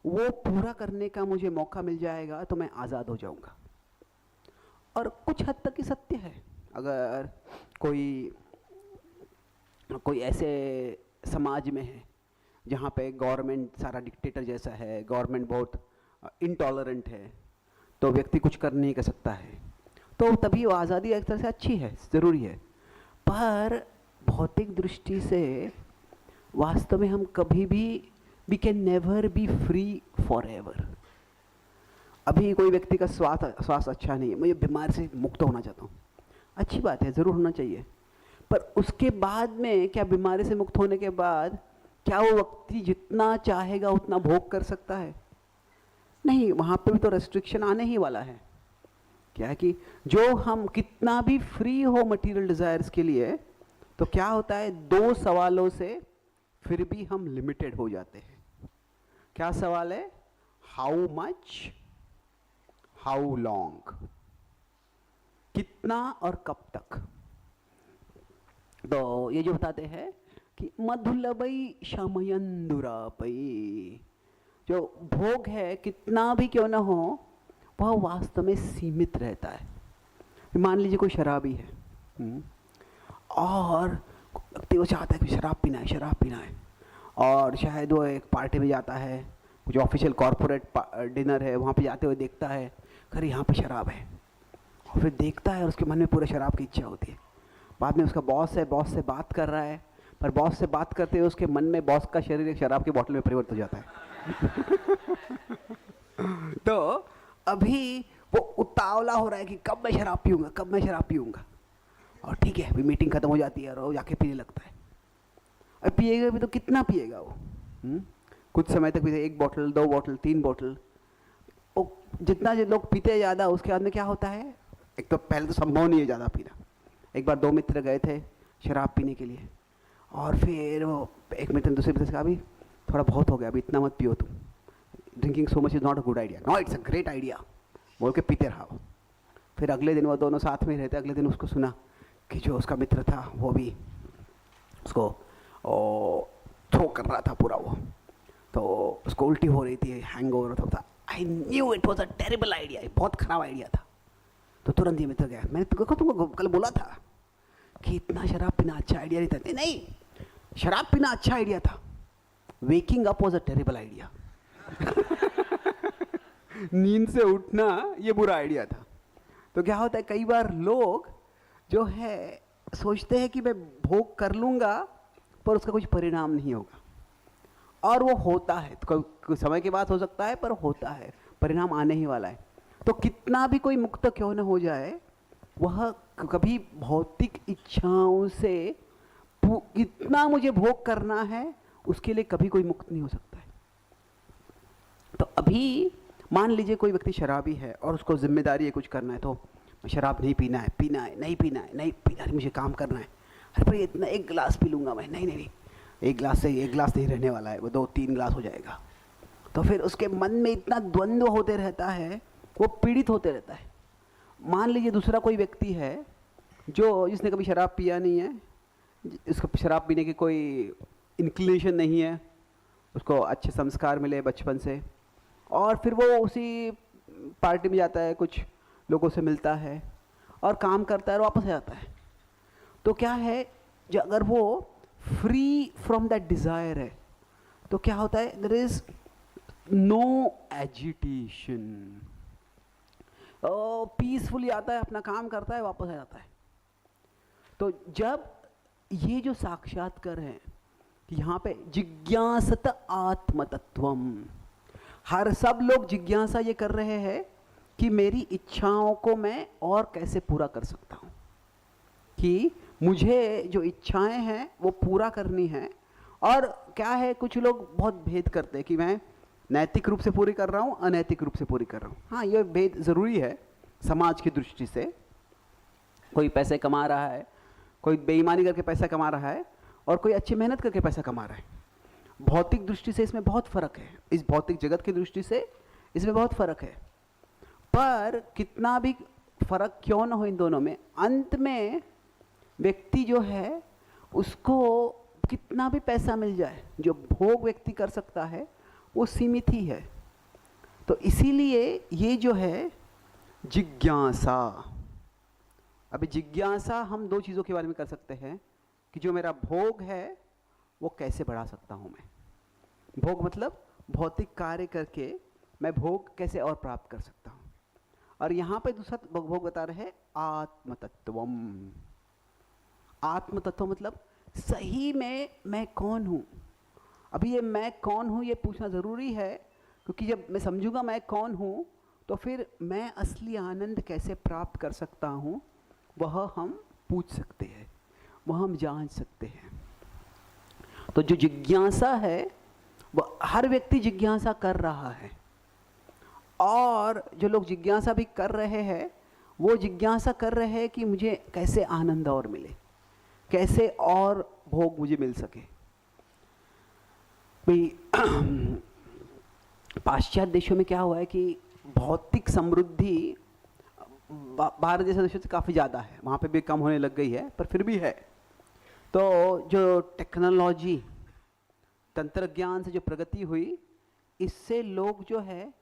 वो पूरा करने का मुझे मौका मिल जाएगा तो मैं आज़ाद हो जाऊंगा। और कुछ हद तक ही सत्य है। अगर कोई ऐसे समाज में है जहाँ पे गवर्नमेंट सारा डिक्टेटर जैसा है, गवर्नमेंट बहुत इंटॉलरेंट है, तो व्यक्ति कुछ कर नहीं कर सकता है, तो तभी वो आज़ादी एक तरह से अच्छी है, ज़रूरी है। पर भौतिक दृष्टि से वास्तव में हम कभी भी we can never be free forever. अभी कोई व्यक्ति का स्वास्थ्य अच्छा नहीं है, मैं बीमारी से मुक्त होना चाहता हूँ, अच्छी बात है, ज़रूर होना चाहिए। पर उसके बाद में क्या बीमारी से मुक्त होने के बाद क्या वो व्यक्ति जितना चाहेगा उतना भोग कर सकता है? नहीं, वहाँ पे भी तो रेस्ट्रिक्शन आने ही वाला है। क्या है कि जो हम कितना भी फ्री हो मटेरियल डिजायर्स के लिए, तो क्या होता है, दो सवालों से फिर भी हम लिमिटेड हो जाते हैं। क्या सवाल है? हाउ मच, हाउ लॉन्ग, कितना और कब तक। तो ये जो बताते हैं कि मधुलबई शमयंदुरापई, जो भोग है कितना भी क्यों ना हो वह वास्तव में सीमित रहता है। मान लीजिए कोई शराबी है और वो चाहता है कि शराब पीना है, और शायद वो एक पार्टी में जाता है, कुछ ऑफिशियल कॉरपोरेट डिनर है, वहाँ पे जाते हुए देखता है अरे यहाँ पे शराब है, और फिर देखता है और उसके मन में पूरे शराब की इच्छा होती है। बाद में उसका बॉस है, बॉस से बात कर रहा है, पर बॉस से बात करते हुए उसके मन में बॉस का शरीर एक शराब की बोतल में परिवर्तित हो जाता है। तो अभी वो उतावला हो रहा है कि कब मैं शराब पीऊंगा, और ठीक है, अभी मीटिंग खत्म हो जाती है और वो जाके पीने लगता है। अब पिएगा भी तो कितना पिएगा वो? कुछ समय तक पीते, 1 बोतल, 2 बोतल, 3 बोतल। वो जितना लोग पीते ज़्यादा, उसके बाद में क्या होता है, एक तो पहले तो संभव नहीं है ज़्यादा पीना। एक बार 2 मित्र गए थे शराब पीने के लिए, और फिर वो एक मित्र ने दूसरे मित्र से कहा, अभी थोड़ा बहुत हो गया, अभी इतना मत पियो तुम, drinking so much is not a good idea, no it's a great idea, बोल के पीते रहा वो। फिर अगले दिन वो दोनों साथ में रहते, अगले दिन उसको सुना कि जो उसका मित्र था वो भी उसको थ्रो कर रहा था पूरा, वो तो उसको उल्टी हो रही थी, हैंगओवर होता था। I knew it was a terrible idea, बहुत खराब आइडिया था। तो तुरंत ये मित्र गया, मैंने तुमको कल बोला था कि इतना शराब पीना अच्छा आइडिया नहीं था। नहीं, शराब पीना अच्छा आइडिया था, waking up was a terrible idea. नींद से उठना ये बुरा आइडिया था। तो क्या होता है, कई बार लोग जो है सोचते हैं कि मैं भोग कर लूँगा पर उसका कुछ परिणाम नहीं होगा, और वो होता है, तो कुछ समय के बाद हो सकता है, पर होता है, परिणाम आने ही वाला है। तो कितना भी कोई मुक्त क्यों न हो जाए, वह कभी भौतिक इच्छाओं से इतना मुझे भोग करना है, उसके लिए कभी कोई मुक्त नहीं हो सकता है। तो अभी मान लीजिए कोई व्यक्ति शराबी है और उसको जिम्मेदारी है कुछ करना है, तो शराब नहीं पीना है, नहीं पीना है, मुझे काम करना है। अरे भाई इतना 1 गिलास पी लूँगा मैं, नहीं, 1 गिलास से 1 गिलास नहीं रहने वाला है, वो 2-3 गिलास हो जाएगा। तो फिर उसके मन में इतना द्वंद्व होते रहता है, वो पीड़ित होते रहता है। मान लीजिए दूसरा कोई व्यक्ति है जिसने कभी शराब पिया नहीं है, इसको शराब पीने की कोई इंक्लिनेशन नहीं है, उसको अच्छे संस्कार मिले बचपन से, और फिर वो उसी पार्टी में जाता है, कुछ लोगों से मिलता है और काम करता है और वापस आ जाता है। तो क्या है, जो अगर वो फ्री फ्रॉम दैट डिज़ायर है, तो क्या होता है, there is no agitation, peacefully आता है, अपना काम करता है, वापस आ जाता है। तो जब ये जो साक्षात्कार है, यहाँ पे जिज्ञासत आत्मतत्वम, हर सब लोग जिज्ञासा ये कर रहे हैं कि मेरी इच्छाओं को मैं और कैसे पूरा कर सकता हूँ, कि मुझे जो इच्छाएं हैं वो पूरा करनी है। और क्या है, कुछ लोग बहुत भेद करते हैं कि मैं नैतिक रूप से पूरी कर रहा हूँ, अनैतिक रूप से पूरी कर रहा हूँ। हाँ, ये भेद ज़रूरी है समाज की दृष्टि से। कोई पैसे कमा रहा है, कोई बेईमानी करके पैसा कमा रहा है, और कोई अच्छी मेहनत करके पैसा कमा रहा है। भौतिक दृष्टि से इसमें बहुत फ़र्क है, इस भौतिक जगत की दृष्टि से इसमें बहुत फ़र्क है। पर कितना भी फ़र्क क्यों ना हो इन दोनों में, अंत में व्यक्ति जो है उसको कितना भी पैसा मिल जाए, जो भोग व्यक्ति कर सकता है वो सीमित ही है। तो इसीलिए ये जो है जिज्ञासा, अभी जिज्ञासा हम दो चीज़ों के बारे में कर सकते हैं कि जो मेरा भोग है वो कैसे बढ़ा सकता हूँ मैं। भोग मतलब भौतिक कार्य करके मैं भोग कैसे और प्राप्त कर सकता हूँ। और यहाँ पे दूसरा भोग बता रहे हैं आत्मतत्वम। आत्मतत्व मतलब सही में मैं कौन हूँ। अभी ये मैं कौन हूँ ये पूछना ज़रूरी है, क्योंकि जब मैं समझूंगा मैं कौन हूँ तो फिर मैं असली आनंद कैसे प्राप्त कर सकता हूँ वह हम पूछ सकते हैं, वह हम जान सकते हैं। तो जो जिज्ञासा है वह हर व्यक्ति जिज्ञासा कर रहा है, और जो लोग जिज्ञासा भी कर रहे हैं वो जिज्ञासा कर रहे हैं कि मुझे कैसे आनंद और मिले, कैसे और भोग मुझे मिल सके। पाश्चात्य देशों में क्या हुआ है कि भौतिक समृद्धि भारत जैसे देशों से काफ़ी ज़्यादा है, वहाँ पे भी कम होने लग गई है पर फिर भी है। तो जो टेक्नोलॉजी तंत्र ज्ञान से जो प्रगति हुई, इससे लोग जो है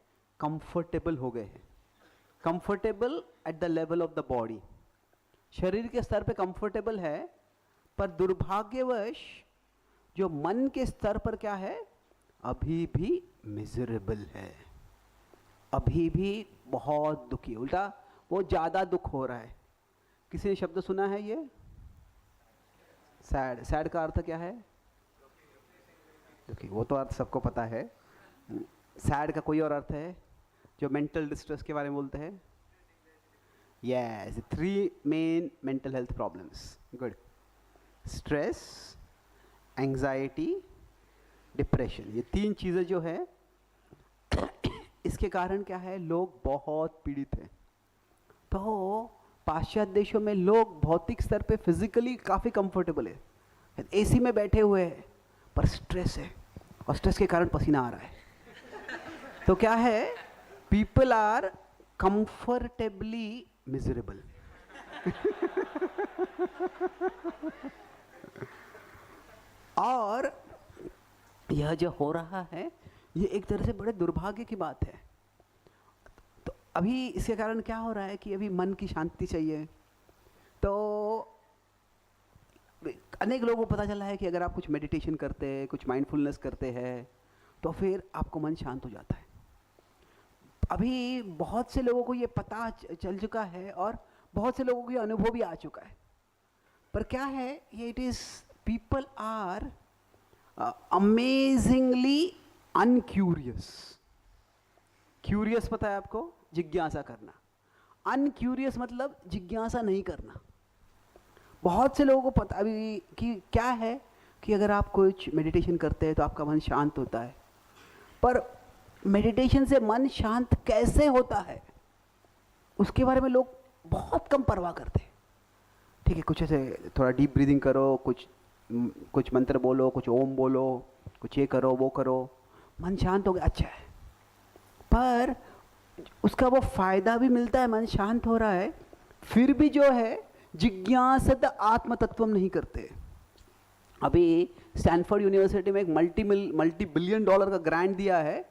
कंफर्टेबल हो गए हैं। Comfortable at the level of the body, शरीर के स्तर पे कंफर्टेबल है, पर दुर्भाग्यवश जो मन के स्तर पर क्या है, अभी भी मिजरेबल है, अभी भी बहुत दुखी, उल्टा वो ज़्यादा दुख हो रहा है। किसी ने शब्द सुना है ये सैड? सैड का अर्थ क्या है? दुखी। वो तो अर्थ सबको पता है। सैड का कोई और अर्थ है जो मेंटल डिस्ट्रेस के बारे में बोलते हैं? Yes, 3 main mental health problems. Good. Stress, anxiety, depression, ये 3 चीज़ें जो है इसके कारण क्या है, लोग बहुत पीड़ित हैं। तो पाश्चात्य देशों में लोग भौतिक स्तर पे फिजिकली काफ़ी कंफर्टेबल है, एसी में बैठे हुए हैं, पर स्ट्रेस है और स्ट्रेस के कारण पसीना आ रहा है। तो क्या है, पीपल आर कंफर्टेबली मिजरेबल। और यह जो हो रहा है ये एक तरह से बड़े दुर्भाग्य की बात है। तो अभी इसके कारण क्या हो रहा है कि अभी मन की शांति चाहिए। तो अनेक लोगों को पता चला है कि अगर आप कुछ मेडिटेशन करते हैं, कुछ माइंडफुलनेस करते हैं, तो फिर आपको मन शांत हो जाता है। अभी बहुत से लोगों को ये पता चल चुका है और बहुत से लोगों को ये अनुभव भी आ चुका है। पर क्या है, ये it is people are amazingly uncurious. Curious पता है आपको? जिज्ञासा करना। अनक्यूरियस मतलब जिज्ञासा नहीं करना। बहुत से लोगों को पता अभी कि क्या है कि अगर आप कुछ मेडिटेशन करते हैं तो आपका मन शांत होता है, पर मेडिटेशन से मन शांत कैसे होता है उसके बारे में लोग बहुत कम परवाह करते हैं। ठीक है, कुछ ऐसे थोड़ा डीप ब्रीदिंग करो, कुछ मंत्र बोलो, कुछ ओम बोलो, कुछ ये करो वो करो, मन शांत हो गया, अच्छा है। पर उसका वो फायदा भी मिलता है, मन शांत हो रहा है, फिर भी जो है जिज्ञासत आत्म तत्वम नहीं करते। अभी स्टैनफोर्ड यूनिवर्सिटी में एक मल्टी बिलियन डॉलर का ग्रांट दिया है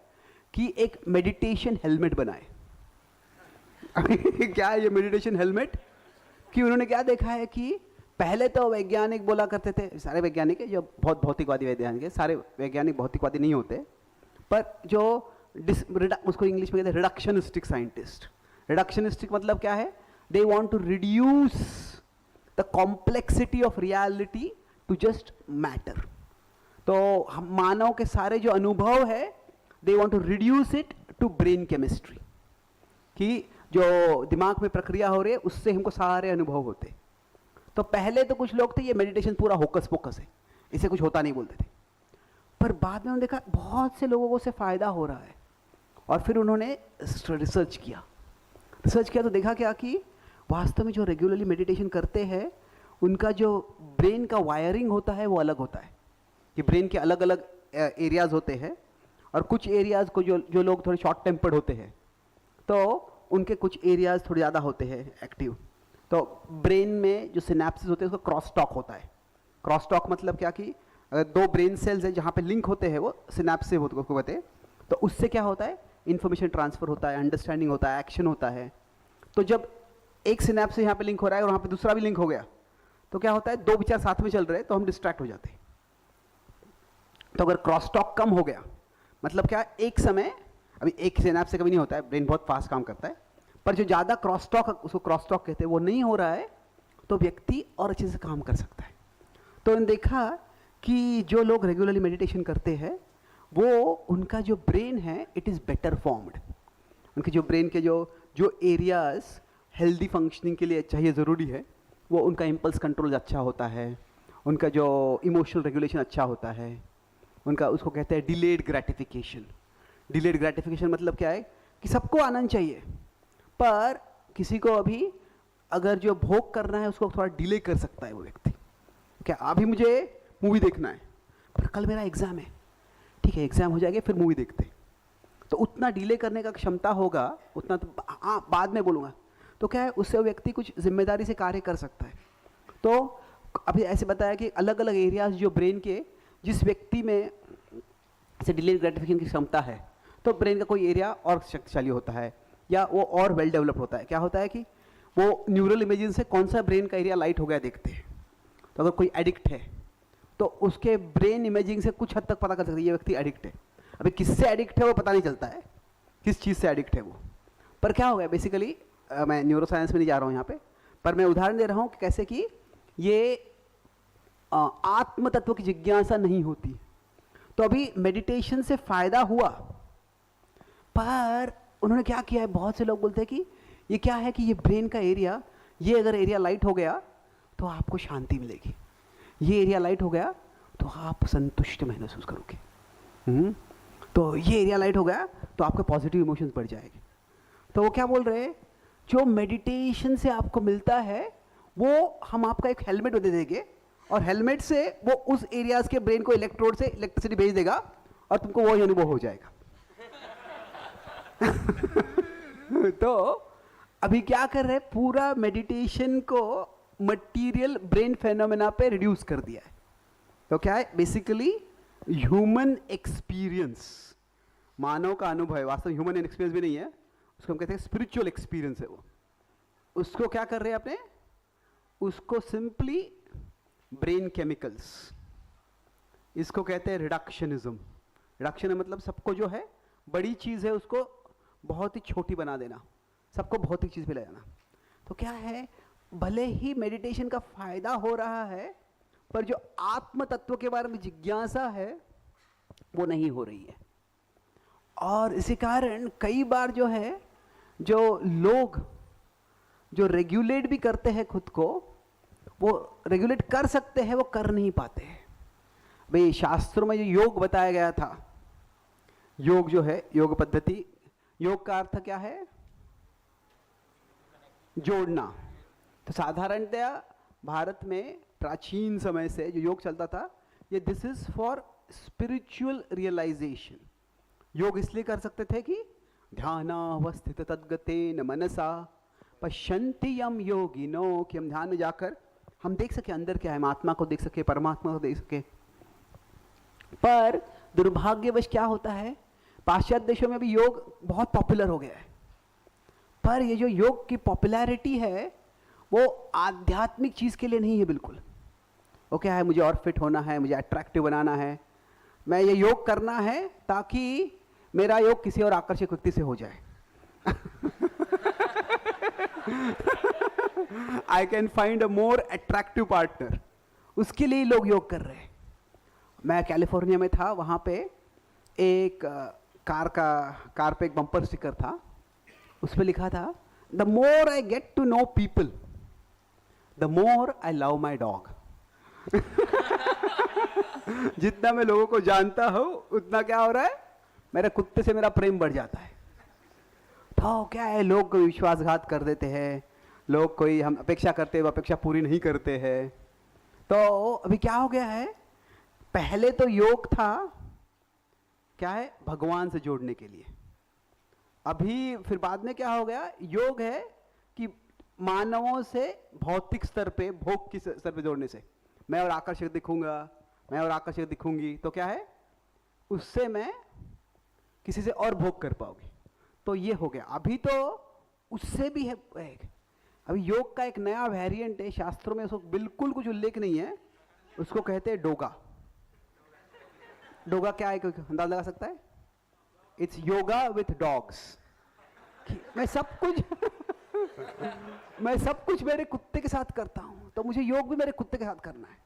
कि एक मेडिटेशन हेलमेट बनाए। क्या है ये मेडिटेशन हेलमेट? कि उन्होंने क्या देखा है कि पहले तो वैज्ञानिक बोला करते थे, सारे वैज्ञानिक जो बहुत भौतिकवादी वैज्ञानिक है, सारे वैज्ञानिक भौतिकवादी नहीं होते, पर जो उसको इंग्लिश में कहते हैं रिडक्शनिस्टिक साइंटिस्ट। रिडक्शनिस्टिक मतलब क्या है, they want to reduce the complexity of reality to just matter. तो हम मानव के सारे जो अनुभव है, they want to reduce it to brain chemistry, कि जो दिमाग में प्रक्रिया हो रही है उससे हमको सारे अनुभव होते। तो पहले तो कुछ लोग थे ये मेडिटेशन पूरा होकस पोकस है, इसे कुछ होता नहीं बोलते थे, पर बाद में उन्होंने देखा बहुत से लोगों को से फ़ायदा हो रहा है, और फिर उन्होंने रिसर्च किया तो देखा क्या कि वास्तव में जो रेगुलरली मेडिटेशन करते हैं उनका जो ब्रेन का वायरिंग होता है वो अलग होता है। कि ब्रेन के अलग अलग एरियाज़ होते हैं, और कुछ एरियाज़ को जो लोग थोड़े शॉर्ट टेम्पर्ड होते हैं तो उनके कुछ एरियाज़ थोड़े ज़्यादा होते हैं एक्टिव। तो ब्रेन में जो सिनेप्सिस होते हैं उसका क्रॉस टॉक होता है। क्रॉस टॉक मतलब क्या कि अगर दो ब्रेन सेल्स है जहाँ पे लिंक होते हैं, वो सिनेप्स से होते कहते हैं, तो उससे क्या होता है, इन्फॉर्मेशन ट्रांसफर होता है, अंडरस्टैंडिंग होता है, एक्शन होता है। तो जब एक सिनेप्स से यहाँ पे लिंक हो रहा है और वहाँ पे दूसरा भी लिंक हो गया, तो क्या होता है, दो विचार साथ में चल रहे हैं तो हम डिस्ट्रैक्ट हो जाते हैं। तो अगर क्रॉस टॉक कम हो गया, मतलब क्या, एक समय, अभी एक सिनेप्स से कभी नहीं होता है, ब्रेन बहुत फास्ट काम करता है, पर जो ज़्यादा क्रॉस टॉक, उसको क्रॉस टॉक कहते हैं, वो नहीं हो रहा है, तो व्यक्ति और अच्छे से काम कर सकता है। तो उन्होंने देखा कि जो लोग रेगुलरली मेडिटेशन करते हैं, वो उनका जो ब्रेन है इट इज़ बेटर फॉर्म्ड। उनके जो ब्रेन के जो एरियाज हेल्दी फंक्शनिंग के लिए चाहिए, ज़रूरी है, वो उनका इम्पल्स कंट्रोल अच्छा होता है, उनका जो इमोशनल रेगुलेशन अच्छा होता है, उनका, उसको कहते हैं डिलेड ग्रेटिफिकेशन। डिलेड ग्रेटिफिकेशन मतलब क्या है कि सबको आनंद चाहिए, पर किसी को अभी अगर जो भोग करना है उसको थोड़ा डिले कर सकता है वो व्यक्ति। क्या अभी मुझे मूवी देखना है, पर कल मेरा एग्ज़ाम है, ठीक है एग्ज़ाम हो जाएगा फिर मूवी देखते हैं, तो उतना डिले करने का क्षमता होगा, उतना तो हाँ बाद में बोलूँगा, तो क्या है, उससे वो व्यक्ति कुछ जिम्मेदारी से कार्य कर सकता है। तो अभी ऐसे बताया कि अलग अलग एरियाज जो ब्रेन के, जिस व्यक्ति में से डिले ग्रेटिफिकेशन की क्षमता है, तो ब्रेन का कोई एरिया और शक्तिशाली होता है या वो और वेल डेवलप्ड होता है। क्या होता है कि वो न्यूरल इमेजिन से कौन सा ब्रेन का एरिया लाइट हो गया देखते हैं। तो अगर कोई एडिक्ट है तो उसके ब्रेन इमेजिंग से कुछ हद तक पता कर सकते हैं ये व्यक्ति एडिक्ट है। अभी किससे एडिक्ट है वो पता नहीं चलता है, किस चीज़ से एडिक्ट है वो, पर क्या हो गया बेसिकली, मैं न्यूरो साइंस में नहीं जा रहा हूँ यहाँ पे, पर मैं उदाहरण दे रहा हूँ कि कैसे कि ये आत्म तत्व की जिज्ञासा नहीं होती। तो अभी मेडिटेशन से फ़ायदा हुआ, पर उन्होंने क्या किया है, बहुत से लोग बोलते हैं कि ये क्या है कि ये ब्रेन का एरिया, ये अगर एरिया लाइट हो गया तो आपको शांति मिलेगी, ये एरिया लाइट हो गया तो आप संतुष्ट महसूस करोगे, तो ये एरिया लाइट हो गया तो आपके पॉजिटिव इमोशंस बढ़ जाएंगे। तो वो क्या बोल रहे हैं, जो मेडिटेशन से आपको मिलता है वो हम आपका एक हेलमेट दे देंगे, और हेलमेट से वो उस एरियाज के ब्रेन को इलेक्ट्रोड से इलेक्ट्रिसिटी भेज देगा और तुमको वो अनुभव हो जाएगा। तो अभी क्या कर रहे हैं, पूरा मेडिटेशन को मटेरियल ब्रेन फेनोमेना पे रिड्यूस कर दिया है। तो क्या है, बेसिकली ह्यूमन एक्सपीरियंस, मानव का अनुभव है, वास्तव में ह्यूमन एक्सपीरियंस भी नहीं है, उसको हम कहते हैं स्पिरिचुअल एक्सपीरियंस है वो। उसको क्या कर रहे हैं अपने, उसको सिंपली ब्रेन केमिकल्स, इसको कहते हैं रिडक्शनिज्म। रिडक्शन मतलब सबको जो है बड़ी चीज़ है उसको बहुत ही छोटी बना देना, सबको भौतिक चीज़ पे ले जाना। तो क्या है, भले ही मेडिटेशन का फायदा हो रहा है, पर जो आत्म तत्व के बारे में जिज्ञासा है वो नहीं हो रही है। और इसी कारण कई बार जो है, जो लोग जो रेगुलेट भी करते हैं खुद को, वो रेगुलेट कर सकते हैं, वो कर नहीं पाते हैं। भाई शास्त्रों में जो योग बताया गया था, योग जो है, योग पद्धति, योग का अर्थ क्या है, जोड़ना। तो साधारणतया भारत में प्राचीन समय से जो योग चलता था, ये this is for spiritual realisation. योग इसलिए कर सकते थे कि ध्यानावस्थित तद्गतेन मनसा पश्यन्ति यम योगिनो, कि हम ध्यान में जाकर हम देख सके अंदर क्या है, हम आत्मा को देख सके, परमात्मा को देख सके। पर दुर्भाग्यवश क्या होता है, पाश्चात्य देशों में भी योग बहुत पॉपुलर हो गया है, पर ये जो योग की पॉपुलैरिटी है वो आध्यात्मिक चीज़ के लिए नहीं है बिल्कुल। वो क्या है, मुझे और फिट होना है, मुझे अट्रैक्टिव बनाना है, मैं ये योग करना है ताकि मेरा योग किसी और आकर्षक व्यक्ति से हो जाए। I can find a more attractive partner, उसके लिए लोग योग कर रहे हैं। मैं कैलिफोर्निया में था, वहाँ पे एक कार पे एक बम्पर स्टिकर था, उस पर लिखा था, the more I get to know people the more I love my dog. जितना मैं लोगों को जानता हूँ उतना क्या हो रहा है, मेरे कुत्ते से मेरा प्रेम बढ़ जाता है। तो क्या है, लोग कोई विश्वासघात कर देते हैं, लोग कोई हम अपेक्षा करते हैं वो अपेक्षा पूरी नहीं करते हैं। तो अभी क्या हो गया है, पहले तो योग था क्या है, भगवान से जोड़ने के लिए, अभी फिर बाद में क्या हो गया, योग है कि मानवों से भौतिक स्तर पे, भोग की स्तर पे जोड़ने से मैं और आकर्षक दिखूंगा, मैं और आकर्षक दिखूंगी तो क्या है, उससे मैं किसी से और भोग कर पाओगे। तो ये हो गया। अभी तो उससे भी है, अभी योग का एक नया वेरिएंट है, शास्त्रों में उसको बिल्कुल कुछ उल्लेख नहीं है, उसको कहते हैं डोगा। डोगा क्या है, कोई अंदाज लगा सकता है? It's yoga with dogs. मैं सब कुछ मेरे कुत्ते के साथ करता हूँ, तो मुझे योग भी मेरे कुत्ते के साथ करना है।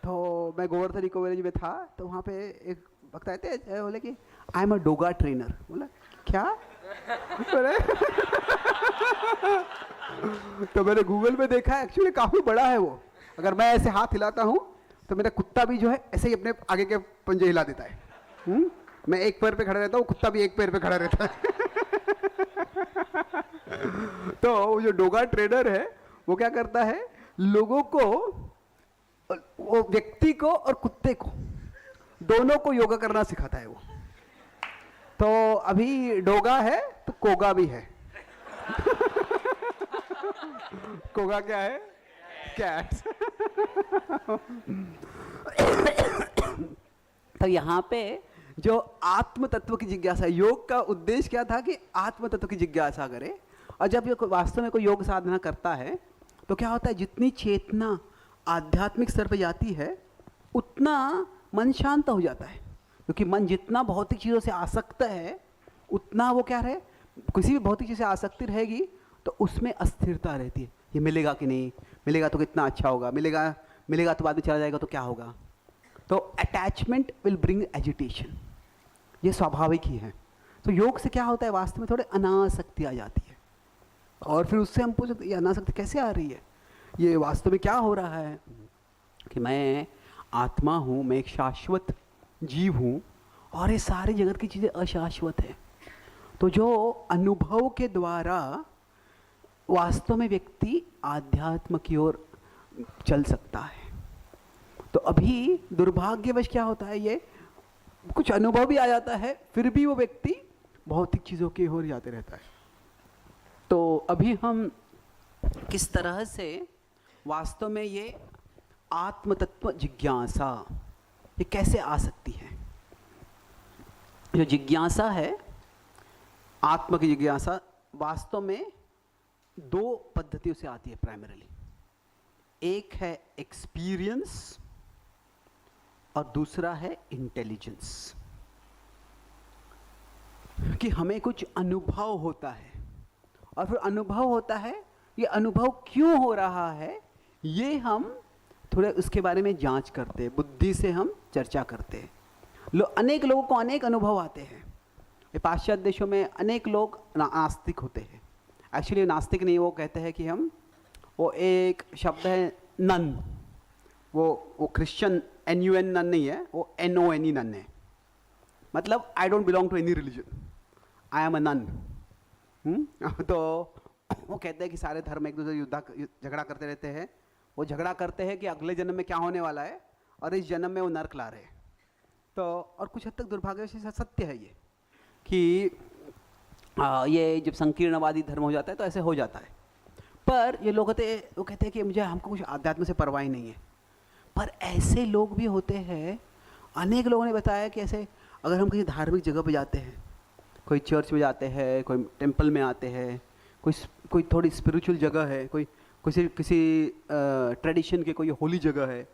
तो मैं गोवर्धन इको विलेज में था, तो वहाँ पे एक वक्त आए थे, बोले कि आई एम अ डोगा ट्रेनर। बोला क्या? तो मैंने गूगल में देखा, एक्चुअली काफी बड़ा है वो। अगर मैं ऐसे हाथ हिलाता हूँ तो मेरा कुत्ता भी जो है ऐसे ही अपने आगे के पंजे हिला देता है। मैं एक पैर पे खड़ा रहता हूँ, कुत्ता भी एक पैर पे खड़ा रहता है। तो वो जो डोगा ट्रेनर है वो क्या करता है, लोगों को, वो व्यक्ति को और कुत्ते को, दोनों को योगा करना सिखाता है वो। तो अभी डोगा है तो कोगा भी है। कोगा क्या है? कैट। तो यहाँ पे जो आत्म तत्व की जिज्ञासा, योग का उद्देश्य क्या था कि आत्म तत्व की जिज्ञासा करे। और जब ये वास्तव में कोई योग साधना करता है तो क्या होता है, जितनी चेतना आध्यात्मिक स्तर पर जाती है उतना मन शांत हो जाता है। क्योंकि मन जितना भौतिक चीज़ों से आसक्त है उतना वो क्या रहे, किसी भी भौतिक चीज़ से आसक्ति रहेगी तो उसमें अस्थिरता रहती है। ये मिलेगा कि नहीं, मिलेगा तो कितना अच्छा होगा, मिलेगा तो बाद में चला जाएगा तो क्या होगा। तो अटैचमेंट विल ब्रिंग एजिटेशन, ये स्वाभाविक ही है। तो योग से क्या होता है, वास्तव में थोड़े अनासक्ति आ जाती है। और फिर उससे हम पूछते ये अनासक्ति कैसे आ रही है, ये वास्तव में क्या हो रहा है कि मैं आत्मा हूँ, मैं एक शाश्वत जीव हूँ और ये सारी जगत की चीज़ें अशाश्वत है। तो जो अनुभव के द्वारा वास्तव में व्यक्ति आध्यात्म की ओर चल सकता है। तो अभी दुर्भाग्यवश क्या होता है, ये कुछ अनुभव भी आ जाता है फिर भी वो व्यक्ति भौतिक चीज़ों की ओर जाते रहता है। तो अभी हम किस तरह से वास्तव में ये आत्म तत्व जिज्ञासा ये कैसे आ सकती है। जो जिज्ञासा है, आत्म की जिज्ञासा, वास्तव में दो पद्धतियों से आती है प्राइमरीली। एक है एक्सपीरियंस और दूसरा है इंटेलिजेंस। कि हमें कुछ अनुभव होता है और फिर अनुभव होता है, ये अनुभव क्यों हो रहा है ये हम थोड़े उसके बारे में जांच करते हैं, बुद्धि से हम चर्चा करते हैं। अनेक लोगों को अनेक अनुभव आते हैं। पाश्चात्य देशों में अनेक लोग नास्तिक होते हैं। एक्चुअली नास्तिक नहीं, वो कहते हैं कि हम, वो एक शब्द है नन, वो क्रिश्चियन NUN नन नहीं है, वो NONE नन है। मतलब I don't belong to any religion, I am a nun. तो वो कहते हैं कि सारे धर्म एक दूसरे झगड़ा करते रहते हैं। वो झगड़ा करते हैं कि अगले जन्म में क्या होने वाला है और इस जन्म में वो नर्क ला रहे हैं। तो और कुछ हद तक दुर्भाग्य से सत्य है ये कि ये जब संकीर्णवादी धर्म हो जाता है तो ऐसे हो जाता है। पर ये लोग वो कहते हैं कि मुझे, हमको कुछ आध्यात्म से परवाह ही नहीं है। पर ऐसे लोग भी होते हैं, अनेक लोगों ने बताया कि ऐसे अगर हम किसी धार्मिक जगह पे जाते हैं, कोई चर्च में जाते हैं, कोई टेंपल में आते हैं, कोई थोड़ी स्पिरिचुअल जगह है, कोई किसी ट्रेडिशन के कोई होली जगह है,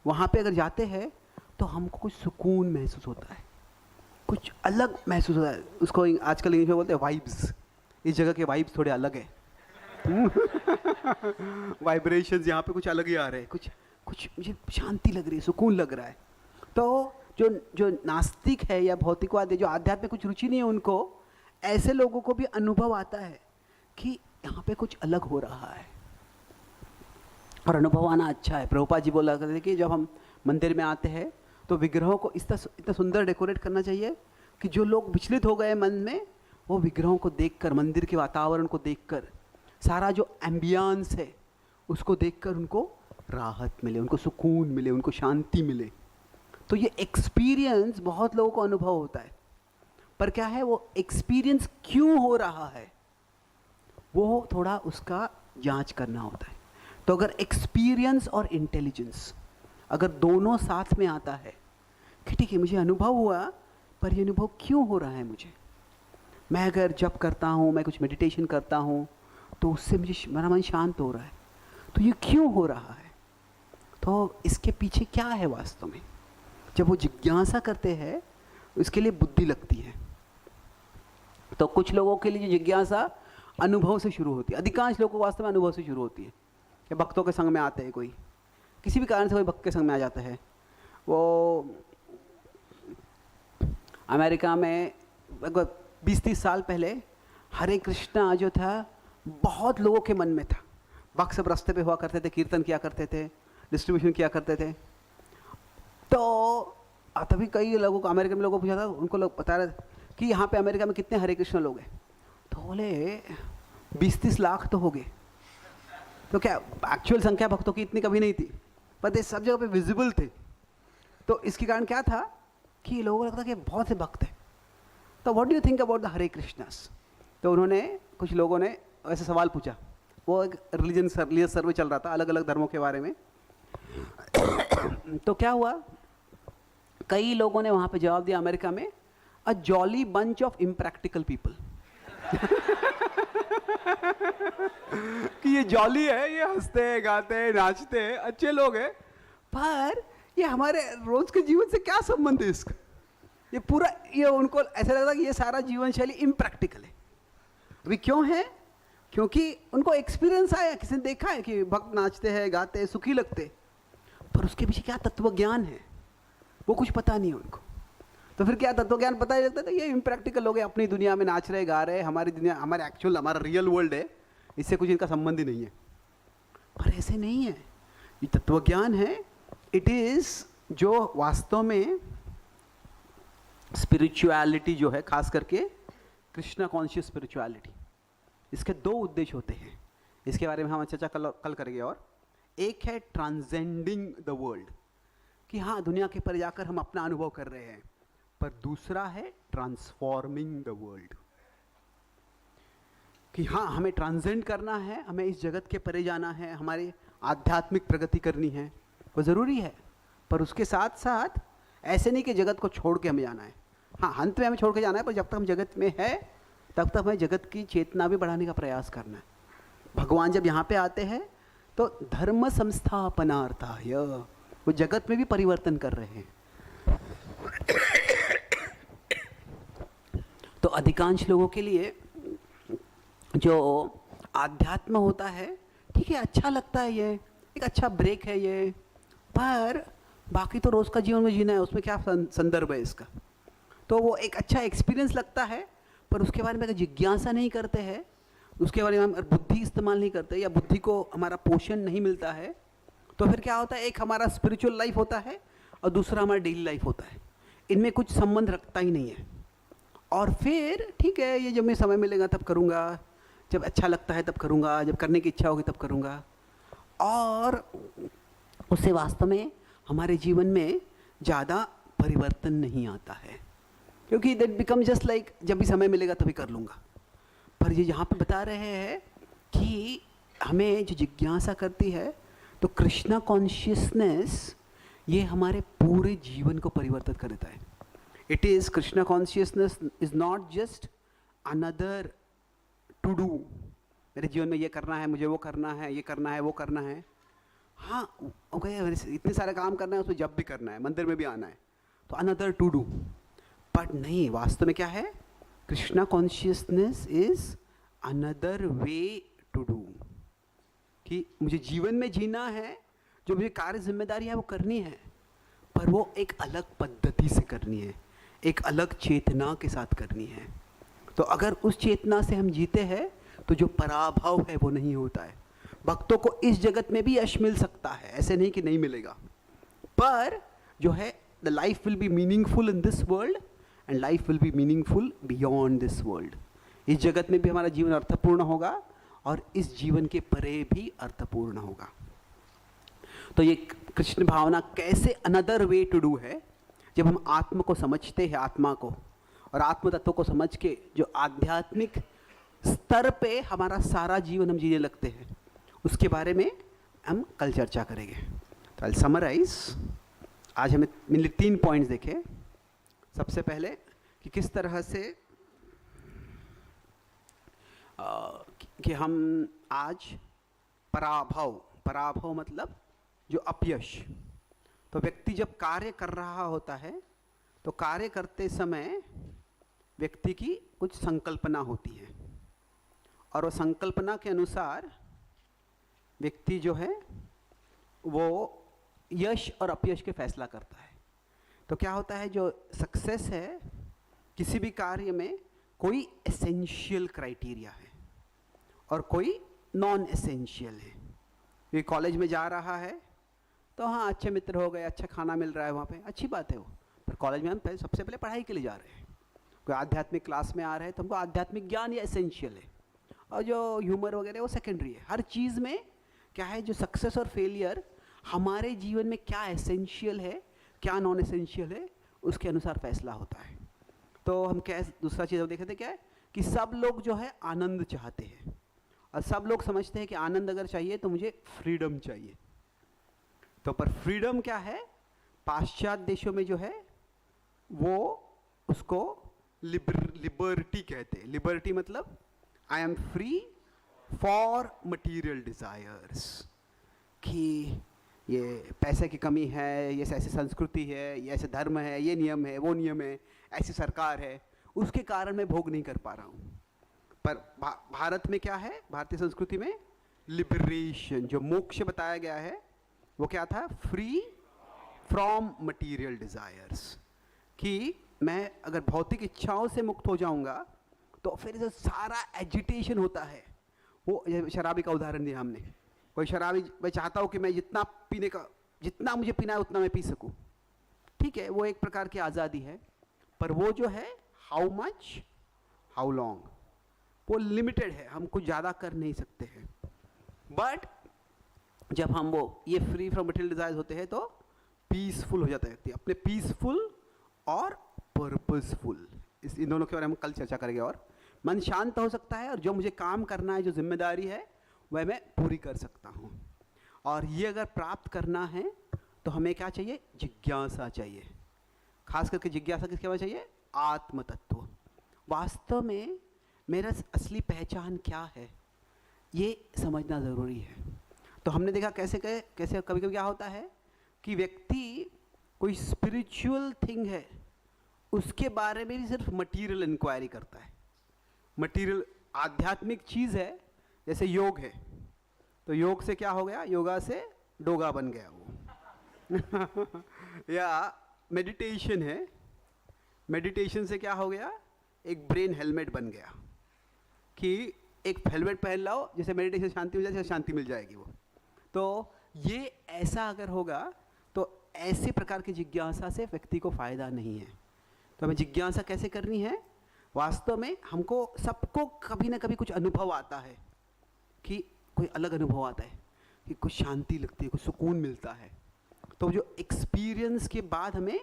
वहाँ पे अगर जाते हैं तो हमको कुछ सुकून महसूस होता है, कुछ अलग महसूस होता है। उसको आजकल इंग्लिश में बोलते हैं वाइब्स। इस जगह के वाइब्स थोड़े अलग है। वाइब्रेशंस यहाँ पे कुछ अलग ही आ रहे हैं, कुछ मुझे शांति लग रही है, सुकून लग रहा है। तो जो नास्तिक है या भौतिकवादी, जो आध्यात्म में कुछ रुचि नहीं है उनको, ऐसे लोगों को भी अनुभव आता है कि यहाँ पे कुछ अलग हो रहा है। और अनुभव आना अच्छा है। प्रभुपाद जी बोला करते थे कि जब हम मंदिर में आते हैं तो विग्रहों को इतना सुंदर डेकोरेट करना चाहिए कि जो लोग विचलित हो गए मन में, वो विग्रहों को देखकर, मंदिर के वातावरण को देखकर, सारा जो एम्बियंस है उसको देखकर उनको राहत मिले, उनको सुकून मिले, उनको शांति मिले। तो ये एक्सपीरियंस बहुत लोगों को अनुभव होता है। पर क्या है, वो एक्सपीरियंस क्यों हो रहा है वो थोड़ा उसका जांच करना होता है। तो अगर एक्सपीरियंस और इंटेलिजेंस अगर दोनों साथ में आता है कि ठीक है मुझे अनुभव हुआ, पर ये अनुभव क्यों हो रहा है मुझे, मैं अगर जप करता हूँ, मैं कुछ मेडिटेशन करता हूँ तो उससे मुझे मेरा मन शांत हो रहा है, तो ये क्यों हो रहा है, तो इसके पीछे क्या है वास्तव में। जब वो जिज्ञासा करते हैं इसके लिए बुद्धि लगती है। तो कुछ लोगों के लिए जिज्ञासा अनुभव से शुरू होती है, अधिकांश लोगों को वास्तव में अनुभव से शुरू होती है। कि भक्तों के संग में आते हैं, कोई किसी भी कारण से कोई भक्त के संग में आ जाता है। वो अमेरिका में लगभग 20-30 साल पहले हरे कृष्णा जो था बहुत लोगों के मन में था। भक्त सब रास्ते पे हुआ करते थे, कीर्तन किया करते थे, डिस्ट्रीब्यूशन किया करते थे। तो तभी कई लोगों को, अमेरिका में लोगों को पूछा था, उनको लोग बता रहे कि यहाँ पे अमेरिका में कितने हरे कृष्ण लोग हैं, तो बोले 20-30 लाख तो हो गए। तो क्या एक्चुअल संख्या भक्तों की इतनी कभी नहीं थी, पर ये सब जगह पे विजिबल थे। तो इसके कारण क्या था कि लोगों को लगता कि बहुत से भक्त हैं। तो what do you think about the Hare Krishnas. तो उन्होंने, कुछ लोगों ने ऐसे सवाल पूछा। वो एक रिलीजियस सर्वे चल रहा था अलग अलग धर्मों के बारे में। तो क्या हुआ, कई लोगों ने वहाँ पे जवाब दिया अमेरिका में, अ jolly bunch of impractical people. कि ये जॉली है, ये हंसते हैं, गाते हैं, नाचते हैं, अच्छे लोग हैं, पर ये हमारे रोज के जीवन से क्या संबंध है इसका। ये पूरा, ये उनको ऐसा लगता कि ये सारा जीवन शैली इम्प्रैक्टिकल है। अभी क्यों है, क्योंकि उनको एक्सपीरियंस आया, किसी ने देखा है कि भक्त नाचते हैं, गाते हैं, सुखी लगते, पर उसके पीछे क्या तत्व ज्ञान है वो कुछ पता नहीं है उनको। तो फिर क्या तत्व ज्ञान पता ही लगता था, ये इम्प्रैक्टिकल लोग हैं, अपनी दुनिया में नाच रहे, गा रहे, हमारी दुनिया, हमारे एक्चुअल, हमारा रियल वर्ल्ड है, इससे कुछ इनका संबंध ही नहीं है। पर ऐसे नहीं है, ये तत्व ज्ञान है। इट इज़ जो वास्तव में स्पिरिचुअलिटी जो है, खास करके कृष्णा कॉन्शियस स्पिरिचुअलिटी, इसके 2 उद्देश्य होते हैं। इसके बारे में हम चर्चा कल करेंगे। और एक है ट्रांसेंडिंग द वर्ल्ड, कि हाँ दुनिया के पर जाकर हम अपना अनुभव कर रहे हैं, पर दूसरा है ट्रांसफॉर्मिंग द वर्ल्ड, कि हाँ हमें ट्रांसेंड करना है, हमें इस जगत के परे जाना है, हमारी आध्यात्मिक प्रगति करनी है, वो ज़रूरी है, पर उसके साथ साथ ऐसे नहीं कि जगत को छोड़ के हमें जाना है। हाँ, अंत में हमें छोड़ के जाना है, पर जब तक हम जगत में है तब तक हमें जगत की चेतना भी बढ़ाने का प्रयास करना है। भगवान जब यहाँ पे आते हैं तो धर्म संस्थापनार्थाय, वो जगत में भी परिवर्तन कर रहे हैं। तो अधिकांश लोगों के लिए जो आध्यात्म होता है, ठीक है, अच्छा लगता है, ये एक अच्छा ब्रेक है ये, पर बाकी तो रोज़ का जीवन में जीना है, उसमें क्या संदर्भ है इसका। तो वो एक अच्छा एक्सपीरियंस लगता है, पर उसके बारे में अगर जिज्ञासा नहीं करते हैं, उसके बारे में हम बुद्धि इस्तेमाल नहीं करते, या बुद्धि को हमारा पोषण नहीं मिलता है, तो फिर क्या होता है, एक हमारा स्पिरिचुअल लाइफ होता है और दूसरा हमारा डेली लाइफ होता है, इनमें कुछ संबंध रखता ही नहीं है। और फिर ठीक है, ये जब मैं समय मिलेगा तब करूँगा, जब अच्छा लगता है तब करूँगा, जब करने की इच्छा होगी तब करूँगा, और उससे वास्तव में हमारे जीवन में ज़्यादा परिवर्तन नहीं आता है, क्योंकि दैट बिकम जस्ट लाइक जब भी समय मिलेगा तभी कर लूँगा। पर ये यहाँ पे बता रहे हैं कि हमें जो जिज्ञासा करती है, तो कृष्णा कॉन्शियसनेस ये हमारे पूरे जीवन को परिवर्तित करता है। It is, Krishna consciousness is not just another to do, मेरे जीवन में ये करना है, मुझे वो करना है, ये करना है, वो करना है। हाँ ओके, इतने सारे काम करना है, उसमें जब भी करना है, मंदिर में भी आना है, तो अनदर टू डू। बट नहीं, वास्तव में क्या है, Krishna consciousness is another way to do, कि मुझे जीवन में जीना है, जो मुझे कार्य जिम्मेदारी है वो करनी है, पर वो एक अलग पद्धति से करनी है, एक अलग चेतना के साथ करनी है। तो अगर उस चेतना से हम जीते हैं तो जो पराभव है वो नहीं होता है। भक्तों को इस जगत में भी यश मिल सकता है, ऐसे नहीं कि नहीं मिलेगा, पर जो है the life will be meaningful in this world and life will be meaningful beyond this world. इस जगत में भी हमारा जीवन अर्थपूर्ण होगा और इस जीवन के परे भी अर्थपूर्ण होगा। तो ये कृष्ण भावना कैसे अनदर वे टू डू है, जब हम आत्मा को समझते हैं, आत्मा को और आत्म तत्व को समझ के जो आध्यात्मिक स्तर पे हमारा सारा जीवन हम जीने लगते हैं, उसके बारे में हम कल चर्चा करेंगे। तो आई समराइज, आज हमें मेनली 3 पॉइंट्स देखे। सबसे पहले कि किस तरह से कि हम आज पराभव मतलब जो अपयश, तो व्यक्ति जब कार्य कर रहा होता है तो कार्य करते समय व्यक्ति की कुछ संकल्पना होती है और वो संकल्पना के अनुसार व्यक्ति जो है वो यश और अपयश के फैसला करता है। तो क्या होता है, जो सक्सेस है किसी भी कार्य में कोई एसेंशियल क्राइटेरिया है और कोई नॉन एसेंशियल है। ये कॉलेज में जा रहा है तो हाँ अच्छे मित्र हो गए, अच्छा खाना मिल रहा है वहाँ पे, अच्छी बात है वो, पर कॉलेज में हम सबसे पहले पढ़ाई के लिए जा रहे हैं। कोई आध्यात्मिक क्लास में आ रहे हैं तो हमको आध्यात्मिक ज्ञान या एसेंशियल है, और जो ह्यूमर वगैरह वो सेकेंडरी है। हर चीज़ में क्या है, जो सक्सेस और फेलियर हमारे जीवन में क्या एसेंशियल है क्या नॉन एसेंशियल है उसके अनुसार फैसला होता है। तो हम क्या दूसरा चीज़ देखे थे क्या है कि सब लोग जो है आनंद चाहते हैं और सब लोग समझते हैं कि आनंद अगर चाहिए तो मुझे फ्रीडम चाहिए। तो पर फ्रीडम क्या है, पाश्चात्य देशों में जो है वो उसको लिबर्टी कहते हैं। लिबर्टी मतलब I am free for material desires, कि ये पैसे की कमी है, ये ऐसी संस्कृति है, ये ऐसे धर्म है, ये नियम है, वो नियम है, ऐसी सरकार है, उसके कारण मैं भोग नहीं कर पा रहा हूँ। पर भारत में क्या है, भारतीय संस्कृति में लिबरेशन, जो मोक्ष बताया गया है वो क्या था, फ्री फ्रॉम मटीरियल डिज़ायर्स, कि मैं अगर भौतिक इच्छाओं से मुक्त हो जाऊंगा तो फिर जो सारा एजिटेशन होता है, वो शराबी का उदाहरण दिया हमने। कोई शराबी, मैं चाहता हूँ कि मैं जितना मुझे पीना है उतना मैं पी सकूँ, ठीक है, वो एक प्रकार की आज़ादी है। पर वो जो है हाउ मच हाउ लॉन्ग, वो लिमिटेड है, हम कुछ ज़्यादा कर नहीं सकते हैं। बट जब हम वो ये फ्री फ्रॉम मटेरियल डिजायर्स होते हैं तो पीसफुल हो जाता है व्यक्ति, अपने पीसफुल और पर्पसफुल, इन दोनों के बारे में कल चर्चा करेंगे। और मन शांत हो सकता है और जो मुझे काम करना है, जो जिम्मेदारी है वह मैं पूरी कर सकता हूँ। और ये अगर प्राप्त करना है तो हमें क्या चाहिए, जिज्ञासा चाहिए। खास करके जिज्ञासा किसके बारे में चाहिए, आत्म तत्व। वास्तव में मेरा असली पहचान क्या है ये समझना ज़रूरी है। तो हमने देखा कैसे कभी कभी क्या होता है कि व्यक्ति कोई स्पिरिचुअल थिंग है उसके बारे में भी सिर्फ मटीरियल इंक्वायरी करता है। मटीरियल आध्यात्मिक चीज़ है, जैसे योग है तो योग से क्या हो गया, योगा से डोगा बन गया वो या मेडिटेशन है, मेडिटेशन से क्या हो गया, एक ब्रेन हेलमेट बन गया, कि एक हेलमेट पहन लाओ जैसे मेडिटेशन शांति मिल जाए, जैसे शांति मिल जाएगी वो। तो ये ऐसा अगर होगा तो ऐसे प्रकार की जिज्ञासा से व्यक्ति को फ़ायदा नहीं है। तो हमें जिज्ञासा कैसे करनी है, वास्तव में हमको सबको कभी ना कभी कुछ अनुभव आता है, कि कोई अलग अनुभव आता है, कि कुछ शांति लगती है, कुछ सुकून मिलता है। तो जो एक्सपीरियंस के बाद हमें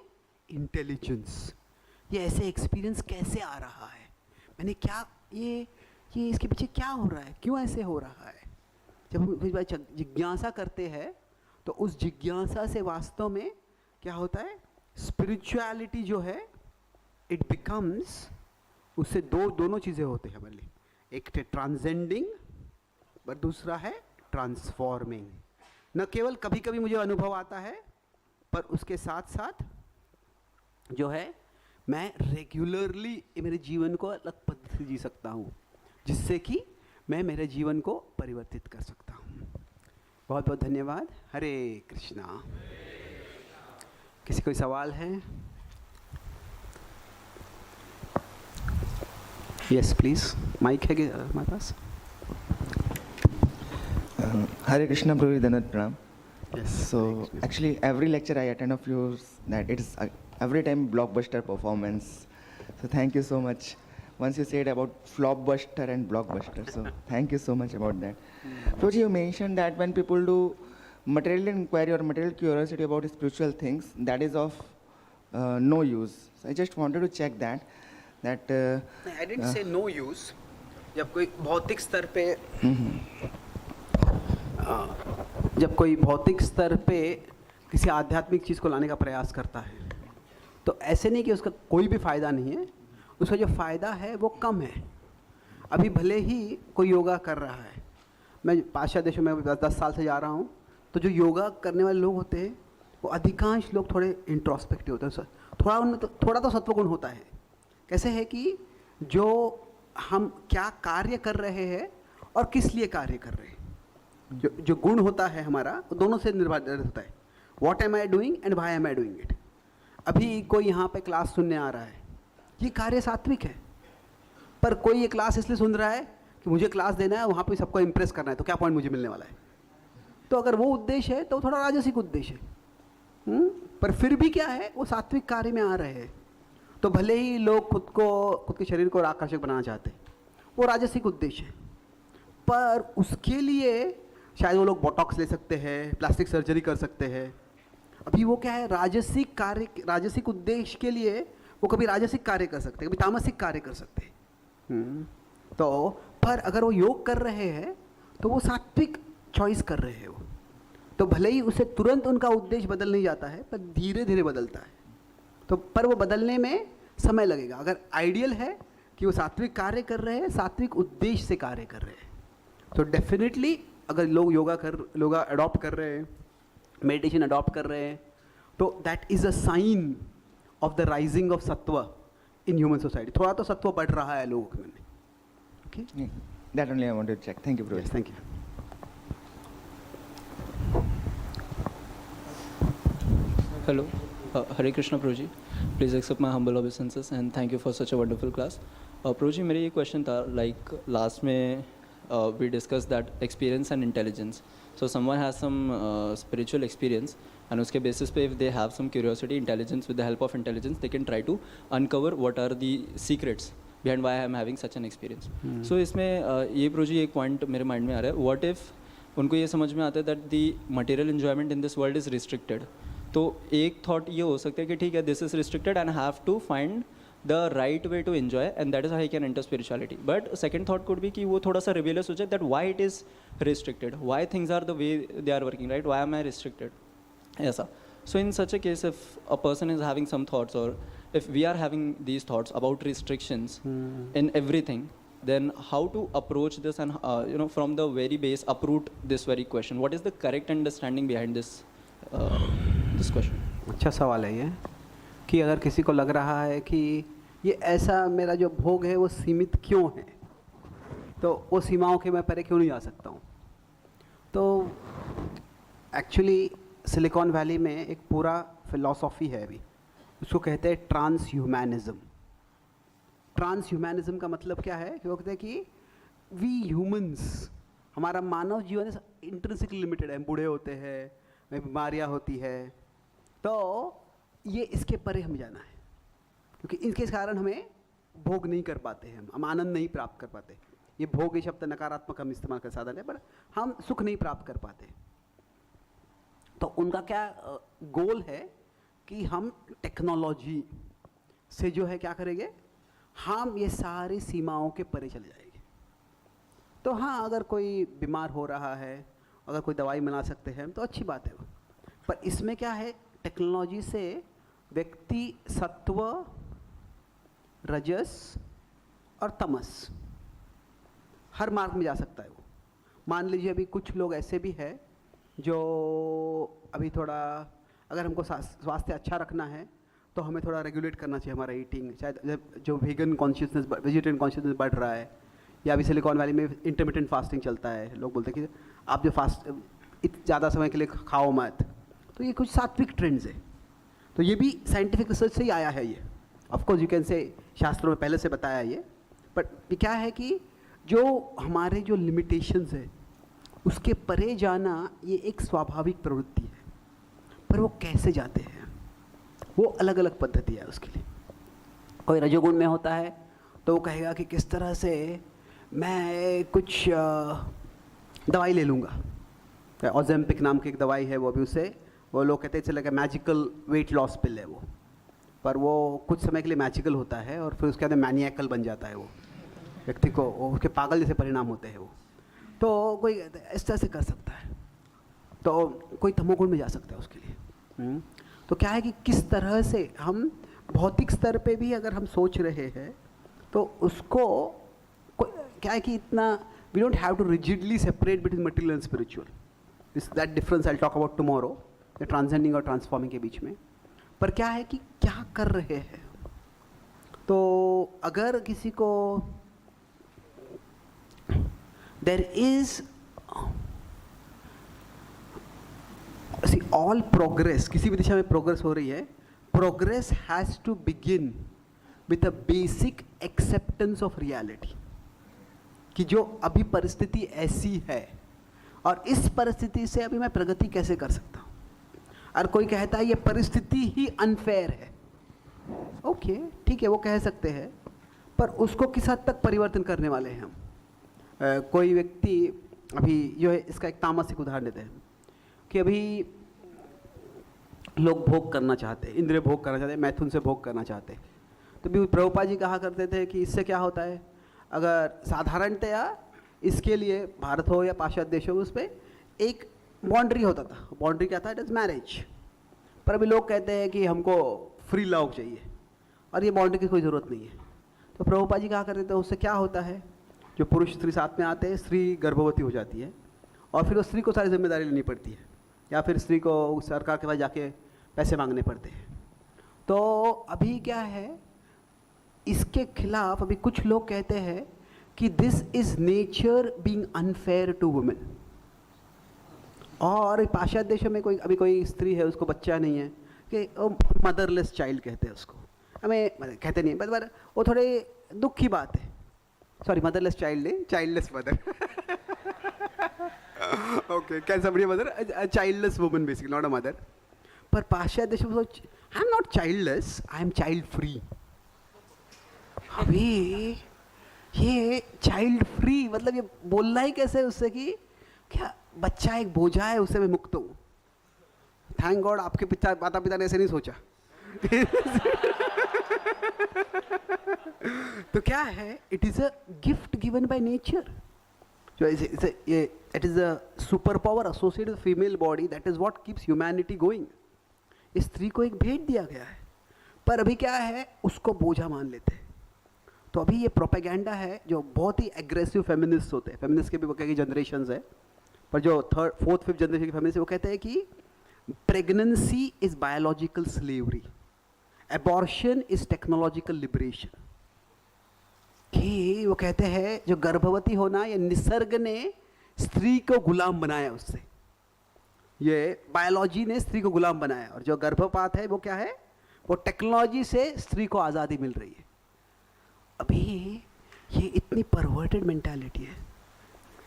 इंटेलिजेंस, ये ऐसे एक्सपीरियंस कैसे आ रहा है, मैंने क्या ये इसके पीछे क्या हो रहा है, क्यों ऐसे हो रहा है। जब हम जिज्ञासा करते हैं तो उस जिज्ञासा से वास्तव में क्या होता है, स्पिरिचुअलिटी जो है इट बिकम्स, उससे दोनों चीज़ें होते हैं हमारे लिए, एक ट्रांसेंडिंग बट दूसरा है ट्रांसफॉर्मिंग। न केवल कभी कभी मुझे अनुभव आता है, पर उसके साथ साथ जो है मैं रेगुलरली मेरे जीवन को अलग पद्धति से जी सकता हूँ, जिससे कि मैं मेरे जीवन को परिवर्तित कर सकता हूँ। बहुत बहुत धन्यवाद। हरे कृष्णा। किसी कोई सवाल है? यस प्लीज, माइक है हमारे पास। Hare Krishna, Prabhu Dhanat Pranam. Yes. So actually every lecture I attend of yours, that it's every time blockbuster performance. So thank you so much. Once you said about flopbuster and blockbuster, so thank you so much about that. So you mentioned that when people do material inquiry or material curiosity about spiritual things, that is of no use. So I just wanted to check that. I didn't say no use. जब कोई भौतिक स्तर पे किसी आध्यात्मिक चीज़ को लाने का प्रयास करता है, तो ऐसे नहीं कि उसका कोई भी फ़ायदा नहीं है, उसका जो फ़ायदा है वो कम है। अभी भले ही कोई योगा कर रहा है, मैं पाश्चात्य देशों में 10 साल से जा रहा हूँ, तो जो योगा करने वाले लोग होते हैं वो अधिकांश लोग थोड़े इंट्रोस्पेक्टिव होते हैं, थोड़ा उनमें थोड़ा तो सत्वगुण होता है। कैसे है कि जो हम क्या कार्य कर रहे हैं और किस लिए कार्य कर रहे हैं, जो गुण होता है हमारा, वो दोनों से निर्धारित होता है। What am I doing and why am I doing it. अभी कोई यहाँ पे क्लास सुनने आ रहा है, ये कार्य सात्विक है, पर कोई ये क्लास इसलिए सुन रहा है कि मुझे क्लास देना है, वहाँ पे सबको इम्प्रेस करना है, तो क्या पॉइंट मुझे मिलने वाला है। तो अगर वो उद्देश्य है तो थोड़ा राजसिक उद्देश्य है, पर फिर भी क्या है, वो सात्विक कार्य में आ रहे हैं। तो भले ही लोग खुद के शरीर को आकर्षक बनाना चाहते हैं, वो राजसिक उद्देश्य है, पर उसके लिए शायद वो लोग बोटॉक्स ले सकते हैं, प्लास्टिक सर्जरी कर सकते हैं। अभी वो क्या है, राजसिक कार्य, राजसिक उद्देश्य के लिए वो कभी राजसिक कार्य कर सकते हैं, कभी तामसिक कार्य कर सकते हैं। तो पर अगर वो योग कर रहे हैं तो वो सात्विक चॉइस कर रहे हैं वो, तो भले ही उसे तुरंत उनका उद्देश्य बदल नहीं जाता है, पर धीरे धीरे बदलता है। तो पर वो बदलने में समय लगेगा। अगर आइडियल है कि वो सात्विक कार्य कर रहे हैं, सात्विक उद्देश्य से कार्य कर रहे हैं, तो डेफिनेटली अगर लोग योगा अडॉप्ट कर रहे हैं, मेडिटेशन अडॉप्ट कर रहे हैं, तो that is a sign of the rising of sattva in human society. थोड़ा तो सत्व बढ़ रहा है लोगों में। Okay, That only I wanted to check. Thank you, Prabhuji. Yes, thank you. Hello, Hare Krishna Prabhuji. Please accept my humble obeisances and thank you for such a wonderful class. Prabhuji, मेरा ये question था, like last में we discussed that experience and intelligence. So someone has some spiritual experience and उसके basis पे if they have some curiosity, intelligence, with the help of intelligence, they can try to uncover what are the secrets behind why I am having such an experience. So इसमें ये Prabhuji एक point मेरे mind में आ रहा है, what if उनको ये समझ में आता है that the material enjoyment in this world is restricted. तो एक थॉट ये हो सकता है कि ठीक है, this is restricted and have to find the right way to enjoy and that is how I can enter spirituality. But second thought could be कि वो थोड़ा सा रिबेलियस हो जाए that why it is restricted, why things are the way they are working, right, why am I restricted, ऐसा. So in such a case if a person is having some thoughts और if we are having these thoughts about restrictions in everything, then how to approach this and from the very base uproot this very question. What is the correct understanding behind this question? अच्छा सवाल है ये, कि अगर किसी को लग रहा है कि ये ऐसा मेरा जो भोग है वो सीमित क्यों है, तो वो सीमाओं के मैं परे क्यों नहीं जा सकता हूँ. तो एक्चुअली सिलिकॉन वैली में एक पूरा फिलॉसफी है अभी, उसको कहते हैं ट्रांस ह्यूमैनिज्म. ट्रांस ह्यूमैनिज्म का मतलब क्या है कि वो कहते हैं कि वी ह्यूमंस, हमारा मानव जीवन इंट्रिंसिकली लिमिटेड है. हम बूढ़े होते हैं, बीमारियाँ होती है, तो ये इसके परे हम जाना है, क्योंकि इनके कारण हमें भोग नहीं कर पाते हैं, हम आनंद नहीं प्राप्त कर पाते. ये भोग ये शब्द नकारात्मक हम इस्तेमाल कर साधन है, पर हम सुख नहीं प्राप्त कर पाते. तो उनका क्या गोल है कि हम टेक्नोलॉजी से जो है क्या करेंगे, हम ये सारी सीमाओं के परे चले जाएंगे. तो हाँ, अगर कोई बीमार हो रहा है, अगर कोई दवाई बना सकते हैं तो अच्छी बात है वो. पर इसमें क्या है, टेक्नोलॉजी से व्यक्ति सत्व, रजस और तमस हर मार्ग में जा सकता है वो. मान लीजिए अभी कुछ लोग ऐसे भी हैं जो अभी थोड़ा, अगर हमको स्वास्थ्य अच्छा रखना है तो हमें थोड़ा रेगुलेट करना चाहिए हमारा ईटिंग. शायद जो वेगन कॉन्शियसनेस, वेजिटेरियन कॉन्शियसनेस बढ़ रहा है, या अभी सिलिकॉन वैली में इंटरमिटेंट फास्टिंग चलता है. लोग बोलते हैं कि आप जो ज़्यादा समय के लिए खाओ मत. तो ये कुछ सात्विक ट्रेंड्स है. तो ये भी साइंटिफिक रिसर्च से ही आया है. ये ऑफकोर्स यू कैन से शास्त्रों में पहले से बताया ये, बट क्या है कि जो हमारे जो लिमिटेशंस है उसके परे जाना ये एक स्वाभाविक प्रवृत्ति है. पर वो कैसे जाते हैं, वो अलग अलग पद्धति है उसके लिए. कोई रजोगुण में होता है तो वो कहेगा कि किस तरह से मैं कुछ दवाई ले लूँगा. ऑजेम्पिक नाम की एक दवाई है, वो भी उसे वो लोग कहते हैं चले कि मैजिकल वेट लॉस पिल है वो, पर वो कुछ समय के लिए मैजिकल होता है और फिर उसके बाद मैनिएकल बन जाता है वो व्यक्ति को, उसके पागल जैसे परिणाम होते हैं वो. तो कोई इस तरह से कर सकता है, तो कोई तमोगुण में जा सकता है उसके लिए. तो क्या है कि किस तरह से हम भौतिक स्तर पे भी अगर हम सोच रहे हैं तो उसको क्या है कि इतना we don't have to rigidly separate between material and spiritual. This that difference I talk about tomorrow, the transcending और ट्रांसफॉर्मिंग के बीच में. पर क्या है कि क्या कर रहे हैं. तो अगर किसी को देयर इज ऑल प्रोग्रेस, किसी भी दिशा में प्रोग्रेस हो रही है, progress has to begin with a basic acceptance of reality, कि जो अभी परिस्थिति ऐसी है और इस परिस्थिति से अभी मैं प्रगति कैसे कर सकता हूँ. और कोई कहता है ये परिस्थिति ही अनफेयर है, ओके ठीक है वो कह सकते हैं, पर उसको किस हद तक परिवर्तन करने वाले हैं हम. कोई व्यक्ति अभी जो है, इसका एक तामसिक उदाहरण देते हैं कि अभी लोग भोग करना चाहते हैं, इंद्रिय भोग करना चाहते हैं, मैथुन से भोग करना चाहते हैं. तो भी प्रभुपाद जी कहा करते थे कि इससे क्या होता है, अगर साधारणतया इसके लिए भारत हो या पाश्चात्य देशों में उस पर एक बाउंड्री होता था. बाउंड्री क्या था, इट इज़ मैरिज. पर अभी लोग कहते हैं कि हमको फ्री लव चाहिए और ये बाउंड्री की कोई ज़रूरत नहीं है. तो प्रभुपाद जी कहा करते थे उससे क्या होता है, जो पुरुष स्त्री साथ में आते हैं, स्त्री गर्भवती हो जाती है और फिर उस स्त्री को सारी जिम्मेदारी लेनी पड़ती है, या फिर स्त्री को सरकार के पास जाके पैसे मांगने पड़ते हैं. तो अभी क्या है, इसके खिलाफ अभी कुछ लोग कहते हैं कि this is nature being unfair to women. और पाश्चात्य देशों में अभी कोई स्त्री है उसको बच्चा नहीं है कि मदरलेस चाइल्ड कहते हैं उसको, हमें कहते नहीं पर वो थोड़े दुख की बात है. सॉरी मदरलेस चाइल्ड नहीं, childless mother. Okay can somebody mother, a childless woman basically, not a mother. पर पाश्चात्य देशों में I am not childless, I am child free. अभी ये चाइल्ड फ्री मतलब ये बोलना ही कैसे है उससे कि क्या बच्चा एक बोझा है, उससे मैं मुक्त हूँ. थैंक गॉड आपके माता पिता ने ऐसे नहीं सोचा. तो क्या है, it is a gift given by nature. जो it is a super power associated with female body, that is what keeps humanity going. इस स्त्री को एक भेंट दिया गया है, पर अभी क्या है उसको बोझा मान लेते हैं. तो अभी ये प्रोपेगेंडा है जो बहुत ही एग्रेसिव फेमिनिस्ट होते हैं. फेमिनिस्ट के भी वो कई जनरेशंस है, पर जो थर्ड फोर्थ फिफ्थ जनरेशन के फेमिनिस्ट वो कहते हैं कि pregnancy is biological slavery, abortion is technological liberation. कि वो कहते हैं जो गर्भवती होना ये निसर्ग ने स्त्री को गुलाम बनाया, उससे ये बायोलॉजी ने स्त्री को गुलाम बनाया, और जो गर्भपात है वो क्या है, वो टेक्नोलॉजी से स्त्री को आज़ादी मिल रही है. अभी ये इतनी परवर्टेड मेंटालिटी है,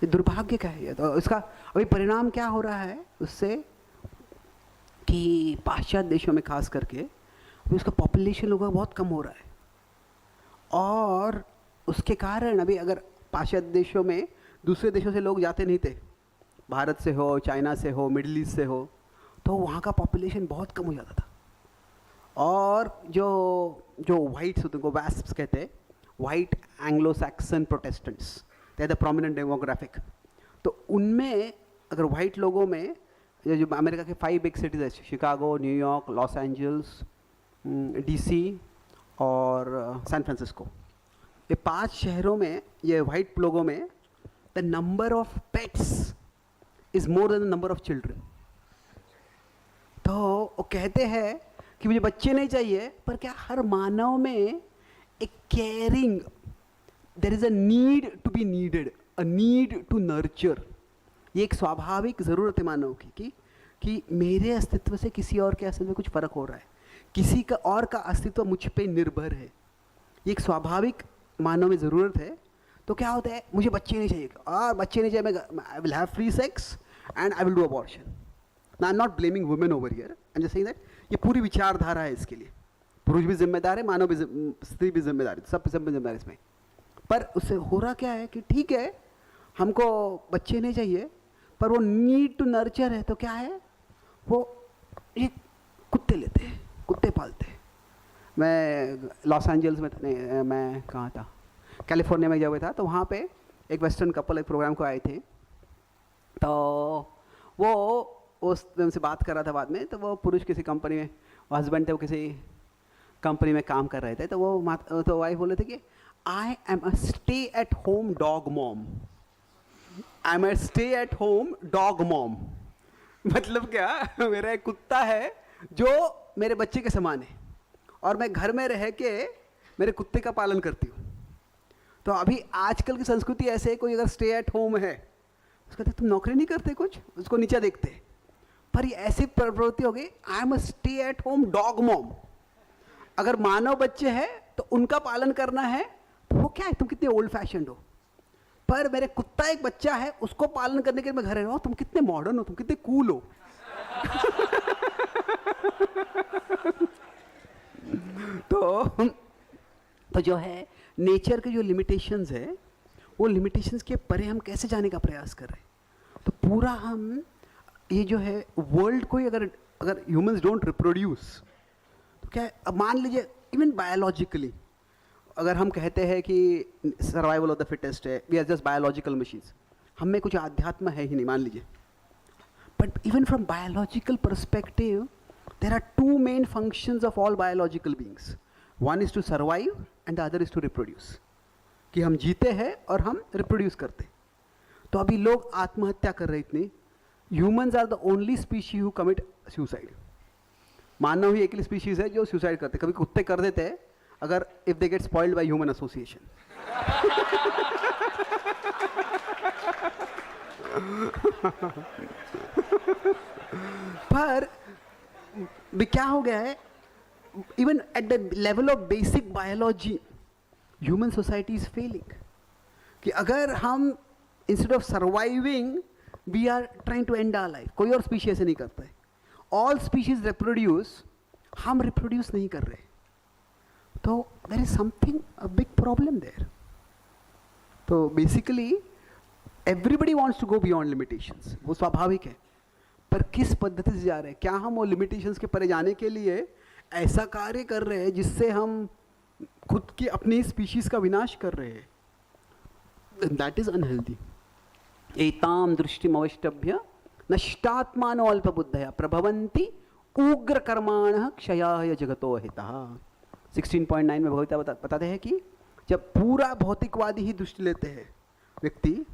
ये दुर्भाग्य का है. तो इसका अभी परिणाम क्या हो रहा है उससे कि पाश्चात्य देशों में खास करके अभी उसका पॉपुलेशन लोगों का बहुत कम हो रहा है. और उसके कारण अभी अगर पाश्चात्य देशों में दूसरे देशों से लोग जाते नहीं थे, भारत से हो, चाइना से हो, मिडिल ईस्ट से हो, तो वहाँ का पॉपुलेशन बहुत कम हो जाता था. और जो वाइट्स होते हैं उनको वैस्प्स कहते हैं, white Anglo Saxon Protestants, they are the prominent demographic. तो उनमें अगर वाइट लोगों में जो अमेरिका के 5 बिग सिटीज़ है, Chicago, New York, Los Angeles, DC और सैन फ्रांसिस्को, ये 5 शहरों में ये वाइट लोगों में the number of pets is more than the number of children. तो वो कहते हैं कि मुझे बच्चे नहीं चाहिए, पर क्या हर मानव में एक caring, there is a need to be needed, a need to nurture. ये एक स्वाभाविक ज़रूरत है मानव की कि मेरे अस्तित्व से किसी और के अस्तित्व में कुछ फ़र्क हो रहा है, किसी का और का अस्तित्व मुझ पे निर्भर है. ये एक स्वाभाविक मानव में ज़रूरत है. तो क्या होता है, मुझे बच्चे नहीं चाहिए, और बच्चे नहीं चाहिए, मैं I will have free sex and I will do abortion. I am not blaming women over here, I am just saying that ये पूरी विचारधारा है इसके लिए. पुरुष भी जिम्मेदार है, मानव भी, स्त्री भी जिम्मेदार है, सब जिम्मेदार इसमें. पर उससे हो रहा क्या है कि ठीक है हमको बच्चे नहीं चाहिए, पर वो नीड टू नर्चर है. तो क्या है, वो एक कुत्ते लेते हैं, कुत्ते पालते हैं. मैं लॉस एंजल्स में नहीं, मैं कहाँ था, कैलिफोर्निया में जब हुआ था, तो वहाँ पे एक वेस्टर्न कपल एक प्रोग्राम को आए थे. तो वो उनसे बात कर रहा था बाद में, तो वो पुरुष किसी कंपनी में, वो हस्बैंड थे, वो किसी कंपनी में काम कर रहे थे, तो वो तो वाइफ बोले थे कि आई am a stay at home dog mom, I am a stay at home dog mom. मतलब क्या, मेरा एक कुत्ता है जो मेरे बच्चे के समान है और मैं घर में रह के मेरे कुत्ते का पालन करती हूँ। तो अभी आजकल की संस्कृति ऐसे है, कोई अगर स्टे एट होम है उसको कहते तुम नौकरी नहीं करते कुछ, उसको नीचा देखते। पर ये ऐसी प्रवृत्ति हो गई, आई am a stay at home dog mom. अगर मानव बच्चे हैं तो उनका पालन करना है, तो वो क्या है, तुम कितने ओल्ड फैशन्ड हो। पर मेरे कुत्ता एक बच्चा है, उसको पालन करने के लिए मैं घर रह रहा हूँ, तुम कितने मॉडर्न हो, तुम कितने कूल हो। तो जो है नेचर के जो लिमिटेशंस है, वो लिमिटेशंस के परे हम कैसे जाने का प्रयास कर रहे हैं। तो पूरा हम ये जो है वर्ल्ड को ही अगर ह्यूमंस डोंट रिप्रोड्यूस तो क्या है, अब मान लीजिए इवन बायोलॉजिकली अगर हम कहते हैं कि सर्वाइवल ऑफ द फिटेस्ट है, we are just biological machines, हम में कुछ आध्यात्म है ही नहीं, मान लीजिए। But even from biological perspective there are two main functions of all biological beings, one is to survive and the other is to reproduce, कि हम जीते हैं और हम रिप्रोड्यूस करते हैं। तो अभी लोग आत्महत्या कर रहे इतने, humans are the only species who commit suicide. मानव ही अकेली स्पीशीज है जो सुसाइड करते, कभी कुत्ते कर देते हैं अगर if they get spoiled by human association. पर क्या हो गया है, even at the level of basic biology human society is failing, कि अगर हम instead of surviving we are trying to end our life. कोई और स्पीशीज ऐसे नहीं करता है, ऑल स्पीशीज रिप्रोड्यूस, हम रिप्रोड्यूस नहीं कर रहे, तो there is something a big problem there. तो basically everybody wants to go beyond limitations, वो स्वाभाविक है, पर किस पद्धति से जा रहे हैं, क्या हम वो लिमिटेशंस के परे जाने के लिए ऐसा कार्य कर रहे हैं जिससे हम खुद की अपनी स्पीशीज का विनाश कर रहे हैं, दैट इज अनहेल्दी। एताम दृष्टिम अवष्टभ्य नष्टात्मानो अल्पबुद्धया प्रभवन्ति उग्र कर्माणः क्षयाय जगतो हितः। 16.9 में भगवता बताते हैं कि जब पूरा भौतिकवादी ही दृष्टि लेते हैं व्यक्ति,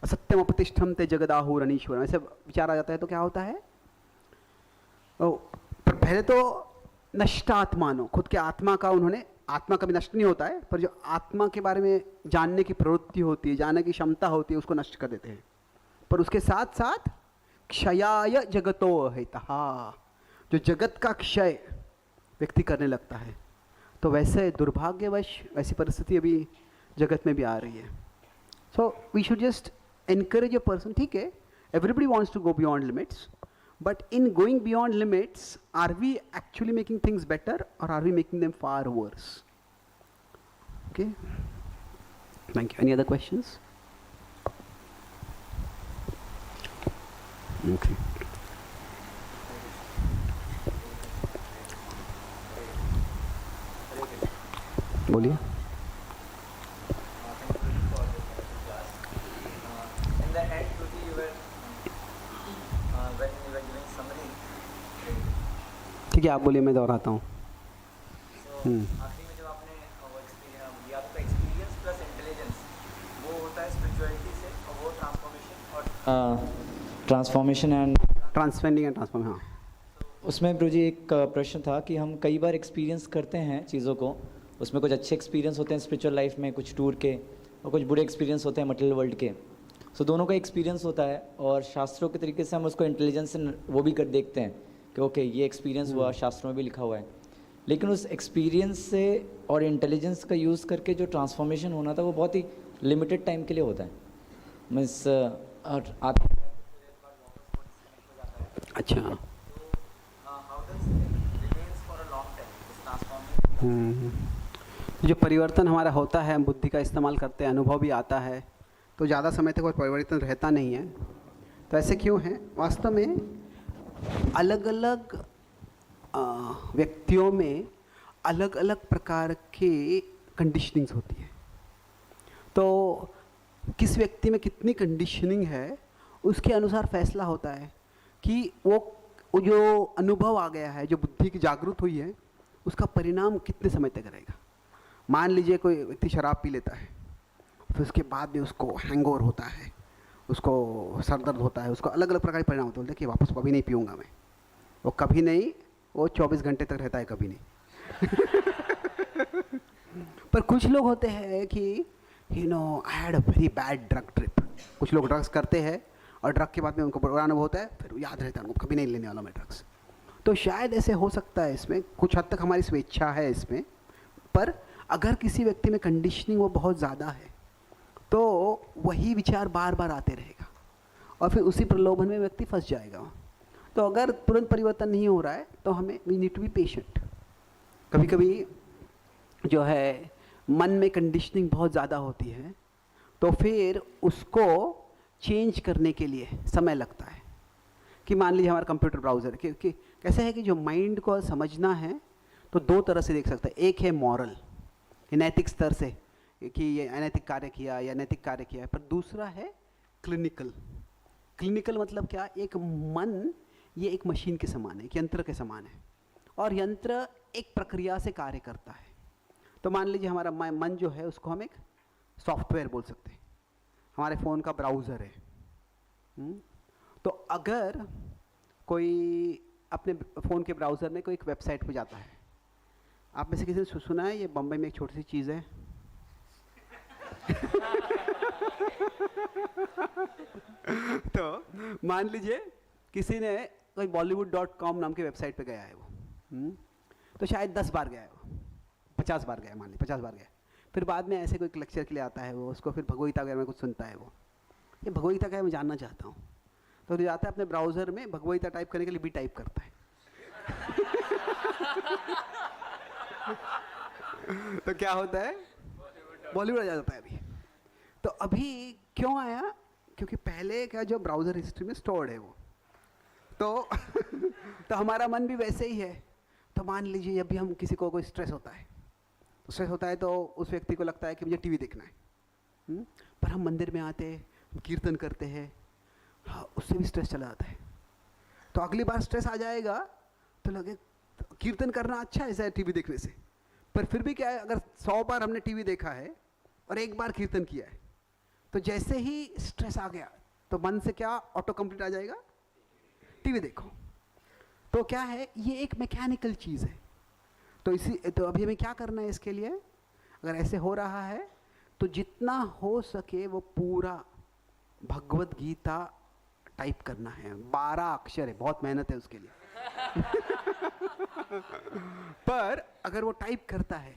असत्यम अपतिष्ठम ते जगदाहुरनीश्वरम, ऐसे विचार आ जाता है, तो क्या होता है, पहले तो नष्टात्मानो, खुद के आत्मा का उन्होंने, आत्मा कभी नष्ट नहीं होता है, पर जो आत्मा के बारे में जानने की प्रवृत्ति होती है, जानने की क्षमता होती है, उसको नष्ट कर देते हैं। पर उसके साथ साथ क्षयाय जगतो हितः, जो जगत का क्षय व्यक्ति करने लगता है। तो वैसे दुर्भाग्यवश ऐसी परिस्थिति अभी जगत में भी आ रही है। So we should just encourage a person, ठीक है, everybody wants to go beyond limits, but in going beyond limits, are we actually making things better or are we making them far worse? Okay, thank you. Any other questions? Okay. बोलिए। ठीक है, आप बोलिए, मैं दोहराता हूँ। आखिरी में जब आपने वो दिया आपका एक्सपीरियंस प्लस इंटेलिजेंस, वो होता है स्पिरिचुअलिटी से, और वो ट्रांसफॉर्मेशन और ट्रांसफॉर्मेशन एंड ट्रांसफेंडिंग एंड ट्रांसफॉर्म, हाँ। उसमें प्रभु जी एक प्रश्न था कि हम कई बार एक्सपीरियंस करते हैं चीज़ों को, उसमें कुछ अच्छे एक्सपीरियंस होते हैं स्पिरिचुअल लाइफ में, कुछ टूर के, और कुछ बुरे एक्सपीरियंस होते हैं मटेरियल वर्ल्ड के। सो दोनों का एक्सपीरियंस होता है, और शास्त्रों के तरीके से हम उसको इंटेलिजेंस से वो भी कर देखते हैं कि ओके ये एक्सपीरियंस हुआ, शास्त्रों में भी लिखा हुआ है। लेकिन उस एक्सपीरियंस से और इंटेलिजेंस का यूज़ करके जो ट्रांसफॉर्मेशन होना था वो बहुत ही लिमिटेड टाइम के लिए होता है। मीन्स अच्छा, जो परिवर्तन हमारा होता है, हम बुद्धि का इस्तेमाल करते हैं, अनुभव भी आता है, तो ज़्यादा समय तक कोई परिवर्तन रहता नहीं है। तो ऐसे क्यों है? वास्तव में अलग अलग व्यक्तियों में अलग अलग प्रकार की कंडीशनिंग्स होती है। तो किस व्यक्ति में कितनी कंडीशनिंग है उसके अनुसार फैसला होता है कि वो जो अनुभव आ गया है, जो बुद्धि की जागृत हुई है, उसका परिणाम कितने समय तक रहेगा। मान लीजिए कोई व्यक्ति शराब पी लेता है, फिर उसके बाद में उसको हैंगओवर होता है, उसको सर दर्द होता है, उसको अलग अलग प्रकार के परिणाम होते हैं कि वापस कभी नहीं पीऊँगा मैं। वो कभी नहीं, वो 24 घंटे तक रहता है, कभी नहीं। पर कुछ लोग होते हैं कि I had a very bad drug trip. कुछ लोग ड्रग्स करते हैं और ड्रग के बाद में उनको बुरा अनुभव होता है, फिर याद रहता है उनको कभी नहीं लेने वाला मैं ड्रग्स। तो शायद ऐसे हो सकता है, इसमें कुछ हद तक हमारी स्वेच्छा है इसमें। पर अगर किसी व्यक्ति में कंडीशनिंग वो बहुत ज़्यादा है तो वही विचार बार बार आते रहेगा और फिर उसी प्रलोभन में व्यक्ति फंस जाएगा। तो अगर तुरंत परिवर्तन नहीं हो रहा है तो हमें we need to be patient. कभी कभी जो है मन में कंडीशनिंग बहुत ज़्यादा होती है, तो फिर उसको चेंज करने के लिए समय लगता है। कि मान लीजिए हमारा कंप्यूटर ब्राउज़र कि कैसे है कि जो माइंड को समझना है तो दो तरह से देख सकता है। एक है मॉरल, नैतिक स्तर से कि ये अनैतिक कार्य किया या नैतिक कार्य किया है, पर दूसरा है क्लिनिकल। क्लिनिकल मतलब क्या, एक मन ये एक मशीन के समान है, एक यंत्र के समान है, और यंत्र एक प्रक्रिया से कार्य करता है। तो मान लीजिए हमारा मन जो है उसको हम एक सॉफ्टवेयर बोल सकते हैं, हमारे फ़ोन का ब्राउज़र है। तो अगर कोई अपने फ़ोन के ब्राउज़र में कोई एक वेबसाइट पे जाता है, आप में से किसी ने सुना है ये बम्बई में एक छोटी सी चीज़ है तो मान लीजिए किसी ने कोई bollywood.com नाम की वेबसाइट पे गया है वो, तो शायद 10 बार गया है वो, 50 बार गया, मान लीजिए 50 बार गया। फिर बाद में ऐसे कोई लेक्चर के लिए आता है वो, उसको फिर भगवगीता वगैरह में कुछ सुनता है वो, ये भगवगीता क्या है मैं जानना चाहता हूँ। तो जाता है अपने ब्राउज़र में भगवगीता टाइप करने के लिए भी टाइप करता है तो क्या होता है, बॉलीवुड आ जाता है अभी। तो अभी क्यों आया, क्योंकि पहले का जो ब्राउज़र हिस्ट्री में स्टोर्ड है वो, तो तो हमारा मन भी वैसे ही है। तो मान लीजिए अभी हम किसी को कोई स्ट्रेस होता है, तो स्ट्रेस होता है तो उस व्यक्ति को लगता है कि मुझे टीवी देखना है, पर हम मंदिर में आते हैं, हम कीर्तन करते हैं, हाँ उससे भी स्ट्रेस चला जाता है। तो अगली बार स्ट्रेस आ जाएगा तो लगे तो कीर्तन करना अच्छा है ऐसा टीवी देखने से, पर फिर भी क्या है, अगर 100 बार हमने टीवी देखा है और एक बार कीर्तन किया है, तो जैसे ही स्ट्रेस आ गया तो मन से क्या ऑटो कंप्लीट आ जाएगा, टीवी देखो। तो क्या है, ये एक मैकेनिकल चीज़ है। तो अभी हमें क्या करना है इसके लिए, अगर ऐसे हो रहा है तो जितना हो सके वो पूरा भगवत गीता टाइप करना है। 12 अक्षर है, बहुत मेहनत है उसके लिए पर अगर वो टाइप करता है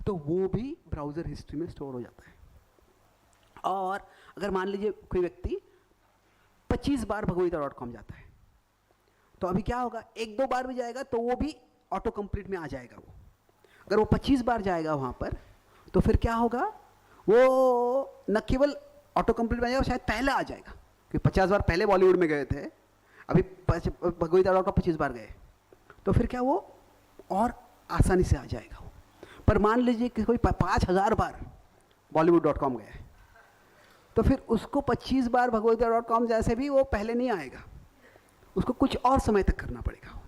तो वो भी ब्राउज़र हिस्ट्री में स्टोर हो जाता है। और अगर मान लीजिए कोई व्यक्ति 25 बार भगवगीता.com जाता है, तो अभी क्या होगा, 1-2 बार भी जाएगा तो वो भी ऑटो कंप्लीट में आ जाएगा वो। अगर वो 25 बार जाएगा वहाँ पर तो फिर क्या होगा, वो न केवल ऑटो कंप्लीट में जाएगा, शायद पहले आ जाएगा, क्योंकि 50 बार पहले बॉलीवुड में गए थे, अभी भगवगीता.com 25 बार गए, तो फिर क्या वो और आसानी से आ जाएगा वो। पर मान लीजिए कि कोई 5000 बार bollywood.com गया है, तो फिर उसको 25 बार भगवगीता.com जैसे भी वो पहले नहीं आएगा, उसको कुछ और समय तक करना पड़ेगा।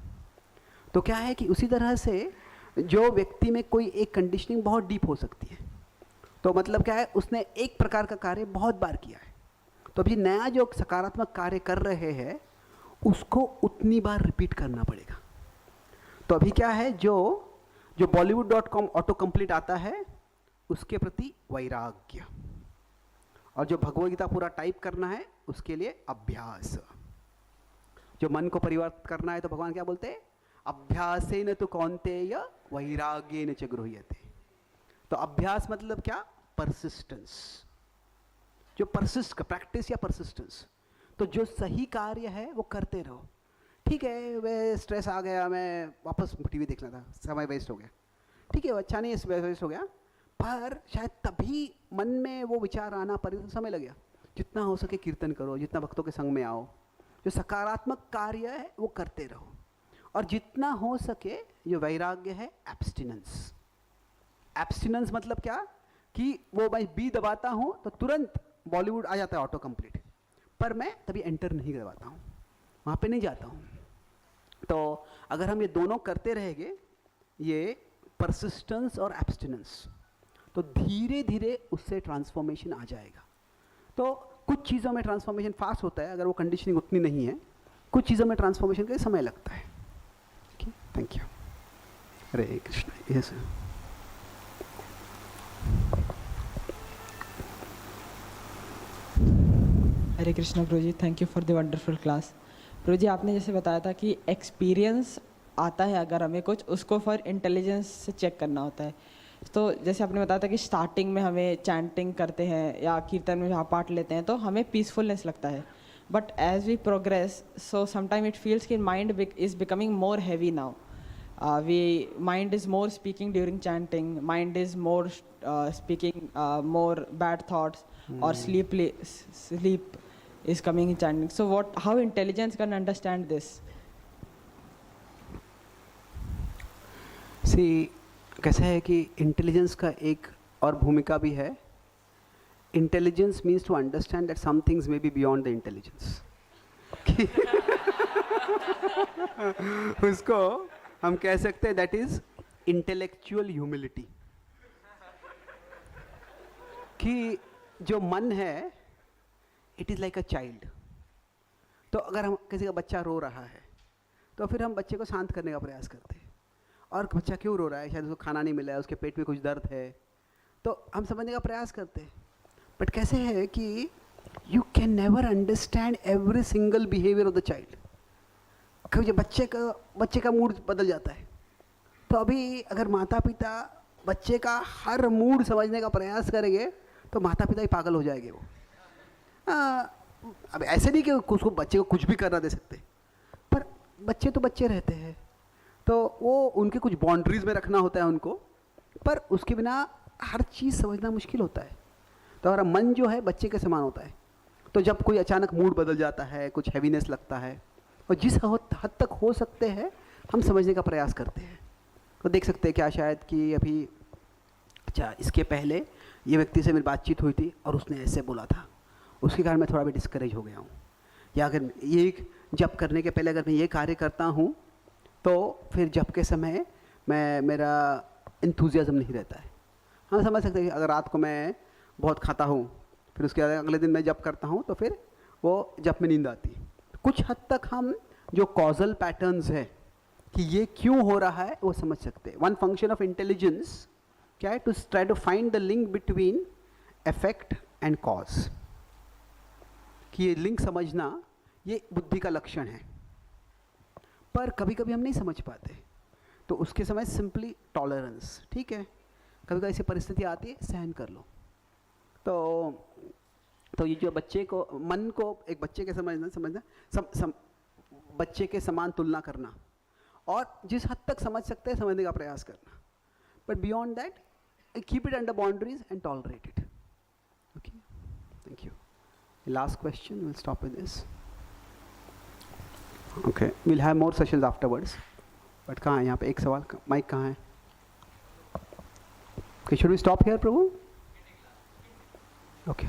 तो क्या है कि उसी तरह से जो व्यक्ति में कोई एक कंडीशनिंग बहुत डीप हो सकती है, तो मतलब क्या है, उसने एक प्रकार का कार्य बहुत बार किया है, तो अभी नया जो सकारात्मक कार्य कर रहे हैं उसको उतनी बार रिपीट करना पड़ेगा। तो अभी क्या है, जो bollywood.com ऑटो कंप्लीट आता है उसके प्रति वैराग्य, और जो भगवद गीता पूरा टाइप करना है उसके लिए अभ्यास। जो मन को परिवर्तित करना है तो भगवान क्या बोलते हैं, अभ्यासेन तु कौन्तेय वैराग्येन च गृह्यते। तो अभ्यास मतलब क्या, परसिस्टेंस, जो परसिस्ट, प्रैक्टिस या परसिस्टेंस। तो जो सही कार्य है वो करते रहो। ठीक है, वे स्ट्रेस आ गया, मैं वापस टीवी देखना था, समय वेस्ट हो गया, ठीक है, वो अच्छा नहीं है, वेस्ट हो गया, पर शायद तभी मन में वो विचार आना पर समय लग गया। जितना हो सके कीर्तन करो, जितना भक्तों के संग में आओ, जो सकारात्मक कार्य है वो करते रहो, और जितना हो सके जो वैराग्य है एब्स्टिनेंस। एब्स्टिनेंस मतलब क्या कि वो मैं बी दबाता हूँ तो तुरंत बॉलीवुड आ जाता है ऑटो कंप्लीट, पर मैं तभी एंटर नहीं दबाता हूँ, वहाँ पे नहीं जाता हूँ। तो अगर हम ये दोनों करते रहेंगे, ये परसिस्टेंस और एब्स्टिनेंस, तो धीरे धीरे उससे ट्रांसफॉर्मेशन आ जाएगा। तो कुछ चीज़ों में ट्रांसफॉर्मेशन फास्ट होता है अगर वो कंडीशनिंग उतनी नहीं है, कुछ चीज़ों में ट्रांसफॉर्मेशन का समय लगता है। Thank you. Hare Krishna. Yes sir. Hare Krishna Prabhu ji, thank you for the wonderful class. Prabhu ji, आपने जैसे बताया था कि एक्सपीरियंस आता है अगर हमें कुछ, उसको फॉर इंटेलिजेंस से चेक करना होता है। तो जैसे आपने बताया था कि स्टार्टिंग में हमें चैंटिंग करते हैं या कीर्तन में जहाँ पार्ट लेते हैं तो हमें पीसफुलनेस लगता है, but as we progress so sometime it feels कि mind is becoming more heavy now. Mind is more speaking during chanting, mind is more speaking more bad thoughts, or sleep is coming in chanting. So how intelligence can understand this? कैसा है कि intelligence का एक और भूमिका भी है। Intelligence means to understand that some things may be beyond the intelligence. उसको हम कह सकते हैं दैट इज इंटेलेक्चुअल ह्यूमिलिटी, कि जो मन है it is like a child. तो अगर हम किसी का बच्चा रो रहा है तो फिर हम बच्चे को शांत करने का प्रयास करते हैं, और बच्चा क्यों रो रहा है, शायद उसको खाना नहीं मिला है, उसके पेट में कुछ दर्द है, तो हम समझने का प्रयास करते हैं। बट कैसे है कि you can never understand every single behaviour of the child. कभी जब बच्चे का मूड बदल जाता है, तो अभी अगर माता पिता बच्चे का हर मूड समझने का प्रयास करेंगे तो माता पिता ही पागल हो जाएंगे। वो अब ऐसे नहीं कि उसको बच्चे को कुछ भी करना दे सकते, पर बच्चे तो बच्चे रहते हैं, तो वो उनके कुछ बाउंड्रीज में रखना होता है उनको, पर उसके बिना हर चीज़ समझना मुश्किल होता है। तो हमारा मन जो है बच्चे के समान होता है, तो जब कोई अचानक मूड बदल जाता है, कुछ हैवीनेस लगता है, और जिस हद तक हो सकते हैं हम समझने का प्रयास करते हैं। तो देख सकते हैं क्या शायद कि अभी अच्छा इसके पहले ये व्यक्ति से मेरी बातचीत हुई थी और उसने ऐसे बोला था, उसके कारण मैं थोड़ा भी डिस्करेज हो गया हूँ। या अगर ये जब करने के पहले अगर मैं ये कार्य करता हूँ तो फिर जब के समय मेरा इंथुजियाज्म नहीं रहता है। हम समझ सकते हैं कि अगर रात को मैं बहुत खाता हूँ, फिर उसके बाद अगले दिन मैं जब करता हूँ तो फिर वो जब में नींद आती है। कुछ हद तक हम जो कॉजल पैटर्न्स है कि ये क्यों हो रहा है वो समझ सकते हैं। वन फंक्शन ऑफ इंटेलिजेंस क्या है? To try to find the link between effect and cause. कि ये लिंक समझना ये बुद्धि का लक्षण है, पर कभी कभी हम नहीं समझ पाते, तो उसके समय सिंपली टॉलरेंस, ठीक है, कभी कभी ऐसी परिस्थिति आती है, सहन कर लो। तो ये जो बच्चे को मन को एक बच्चे के समझना बच्चे के समान तुलना करना, और जिस हद तक समझ सकते हैं समझने का प्रयास करना, but beyond that keep it under boundaries and tolerate it. Okay, thank you. Last question, will stop with this. Okay, will have more sessions afterwards, but कहाँ है यहाँ पे एक सवाल, माइक कहाँ है? Okay, should we stop here Prabhu? Okay.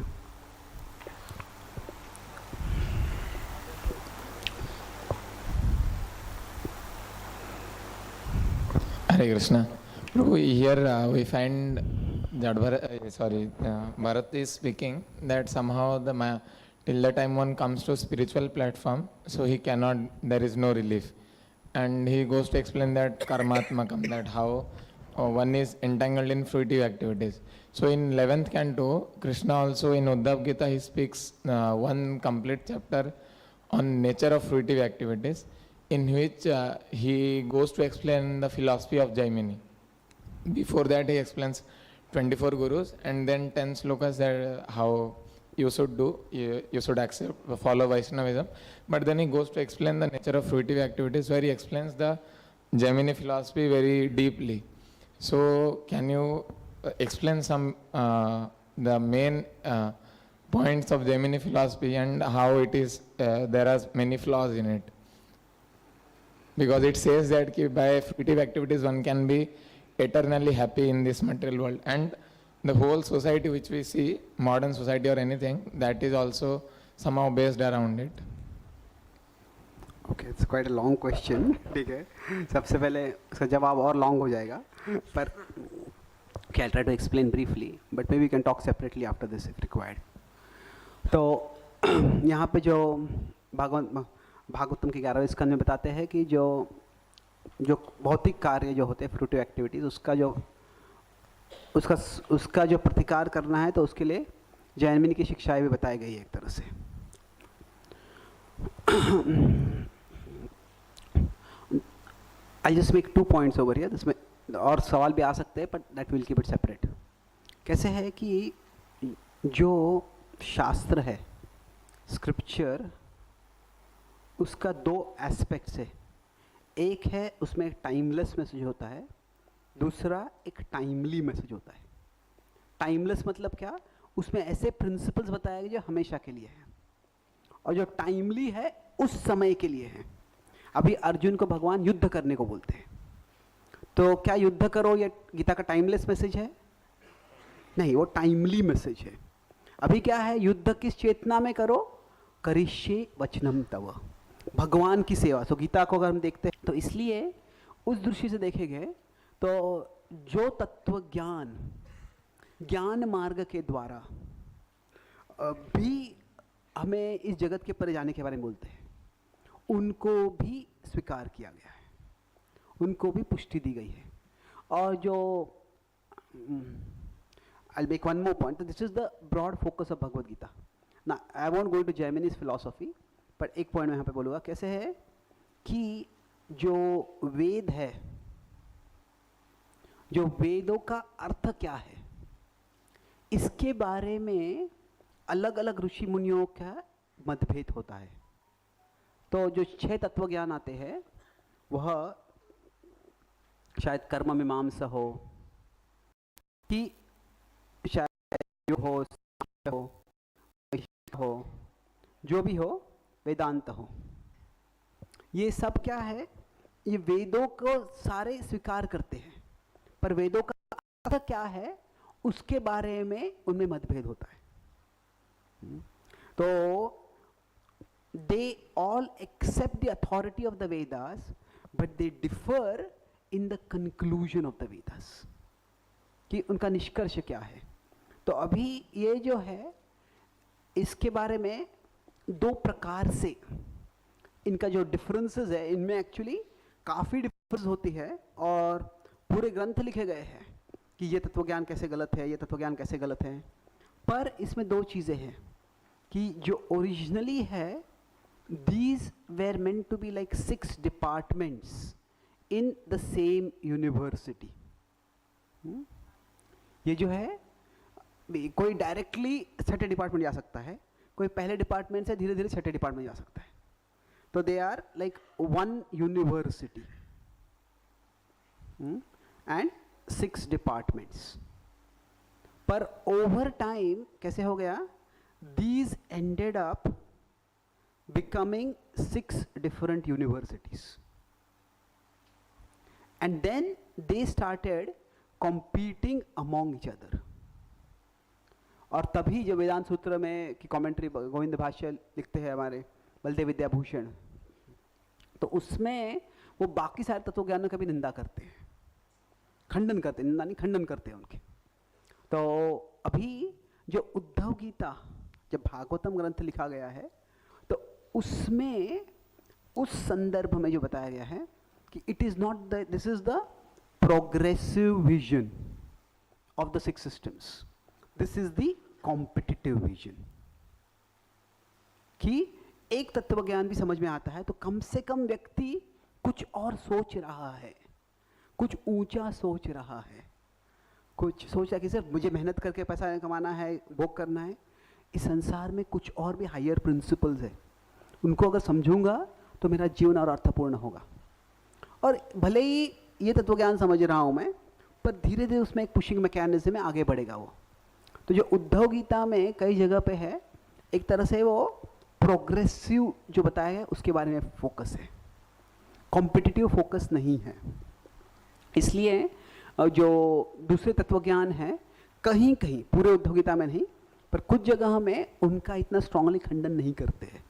Hare Krishna. Prabhu, here we find that Bharat is speaking that somehow till the time one comes to spiritual platform, so he cannot, there is no relief. And he goes to explain that karmatmakam, that how one is entangled in fruitive activities. So in 11th canto, Krishna also in Uddhav Gita, he speaks one complete chapter on nature of fruitive activities, in which he goes to explain the philosophy of Jaimini. Before that he explains 24 gurus and then 10 slokas that how you should do, you should accept, follow Vaishnavism. But then he goes to explain the nature of fruitive activities, where he explains the Jaimini philosophy very deeply. So can you explain some the main points of Jaimini philosophy and how it is there are many flaws in it? Because it says that by fruitive activities one can be eternally happy in this material world, and the whole society which we see, modern society or anything, that is also somehow based around it. Okay, it's quite a long question, ठीक है। सबसे पहले उसका जवाब और long हो जाएगा, पर okay, I'll try to explain briefly, but maybe we can talk separately after this if required. तो यहाँ पे जो भागवतम के 11वें स्कंद में बताते हैं कि जो भौतिक कार्य जो होते हैं, फ्रूटिव एक्टिविटीज़, उसका जो प्रतिकार करना है, तो उसके लिए जैन की शिक्षाएं भी बताई गई है एक तरह से। I just make 2 points over here, जिसमें और सवाल भी आ सकते हैं, but that will keep it separate. कैसे है कि जो शास्त्र है, स्क्रिप्चर, उसका 2 एस्पेक्ट्स है। एक है उसमें एक टाइमलेस मैसेज होता है, दूसरा एक टाइमली मैसेज होता है। टाइमलेस मतलब क्या? उसमें ऐसे प्रिंसिपल्स बताए गए जो हमेशा के लिए हैं, और जो टाइमली है उस समय के लिए है। अभी अर्जुन को भगवान युद्ध करने को बोलते हैं, तो क्या युद्ध करो ये गीता का टाइमलेस मैसेज है? नहीं, वो टाइमली मैसेज है। अभी क्या है? युद्ध किस चेतना में करो? करिष्ये वचनम तव, भगवान की सेवा। सो गीता को अगर हम देखते हैं तो इसलिए उस दृष्टि से देखेंगे तो जो तत्व ज्ञान मार्ग के द्वारा भी हमें इस जगत के परे जाने के बारे में बोलते हैं, उनको भी स्वीकार किया गया है, उनको भी पुष्टि दी गई है। और जो I'll make one more point. This is the broad focus of Bhagavad Gita. Now, I won't go into Jaimini's philosophy, but एक पॉइंट मैं यहाँ पे बोलूँगा। कैसे है कि जो वेद है, जो वेदों का अर्थ क्या है, इसके बारे में अलग अलग ऋषि मुनियों का मतभेद होता है। तो जो 6 तत्व ज्ञान आते हैं, वह शायद कर्म मीमांसा हो, कि शायद हो, जो भी हो, वेदांत हो, ये सब क्या है? ये वेदों को सारे स्वीकार करते हैं, पर वेदों का अर्थ क्या है उसके बारे में उनमें मतभेद होता है। तो they all accept the authority of the Vedas, but they differ in the conclusion of the Vedas, कि उनका निष्कर्ष क्या है। तो अभी ये जो है, इसके बारे में 2 प्रकार से इनका जो डिफरेंसेस है, इनमें एक्चुअली काफ़ी डिफरेंस होती है, और पूरे ग्रंथ लिखे गए हैं कि ये तत्वज्ञान कैसे गलत है, ये तत्वज्ञान कैसे गलत है। पर इसमें 2 चीज़ें हैं कि जो ओरिजिनली है, these were meant to be like 6 departments in the same university. ये जो है, कोई डायरेक्टली छठे डिपार्टमेंट जा सकता है, कोई पहले डिपार्टमेंट से धीरे धीरे छठे डिपार्टमेंट जा सकता है। तो they are like 1 university and 6 departments. पर ओवर टाइम कैसे हो गया? These ended up becoming 6 different universities, and then they started competing among each other. और तभी जो वेदांत सूत्र में की कमेंट्री गोविंद भाष्य लिखते हैं हमारे बलदेव विद्याभूषण, तो उसमें वो बाकी सारे तत्व ज्ञानों का भी निंदा करते हैं, खंडन करते हैं, निंदा नहीं, खंडन करते हैं उनके। तो अभी जो उद्धव गीता, जब भागवतम ग्रंथ लिखा गया है, तो उसमें उस संदर्भ में जो बताया गया है कि it is not the, this is the progressive vision of the 6 systems, this is the competitive vision. कि एक तत्व ज्ञान भी समझ में आता है तो कम से कम व्यक्ति कुछ और सोच रहा है, कुछ ऊंचा सोच रहा है, कुछ सोच रहा कि सिर्फ मुझे मेहनत करके पैसा कमाना है, भोग करना है। इस संसार में कुछ और भी हायर प्रिंसिपल्स है, उनको अगर समझूंगा तो मेरा जीवन और अर्थपूर्ण होगा। और भले ही ये तत्वज्ञान समझ रहा हूँ मैं, पर धीरे धीरे उसमें एक पुशिंग मैकेनिज्म में आगे बढ़ेगा वो। तो जो उद्धव गीता में कई जगह पे है, एक तरह से वो प्रोग्रेसिव जो बताया है उसके बारे में फोकस है, कॉम्पिटिटिव फोकस नहीं है। इसलिए जो दूसरे तत्वज्ञान है, कहीं कहीं, पूरे उद्धव गीता में नहीं, पर कुछ जगह में उनका इतना स्ट्रांगली खंडन नहीं करते हैं,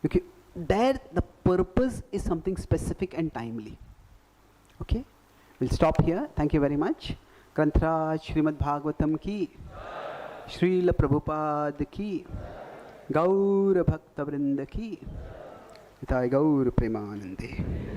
क्योंकि there the purpose is something specific and timely. Okay, we'll stop here. Thank you very much. Grantraj Srimad Bhagavatam ki, Srila Prabhupada ki, Gaur Bhakta Vrinda ki, Nitai Gaur Premanande.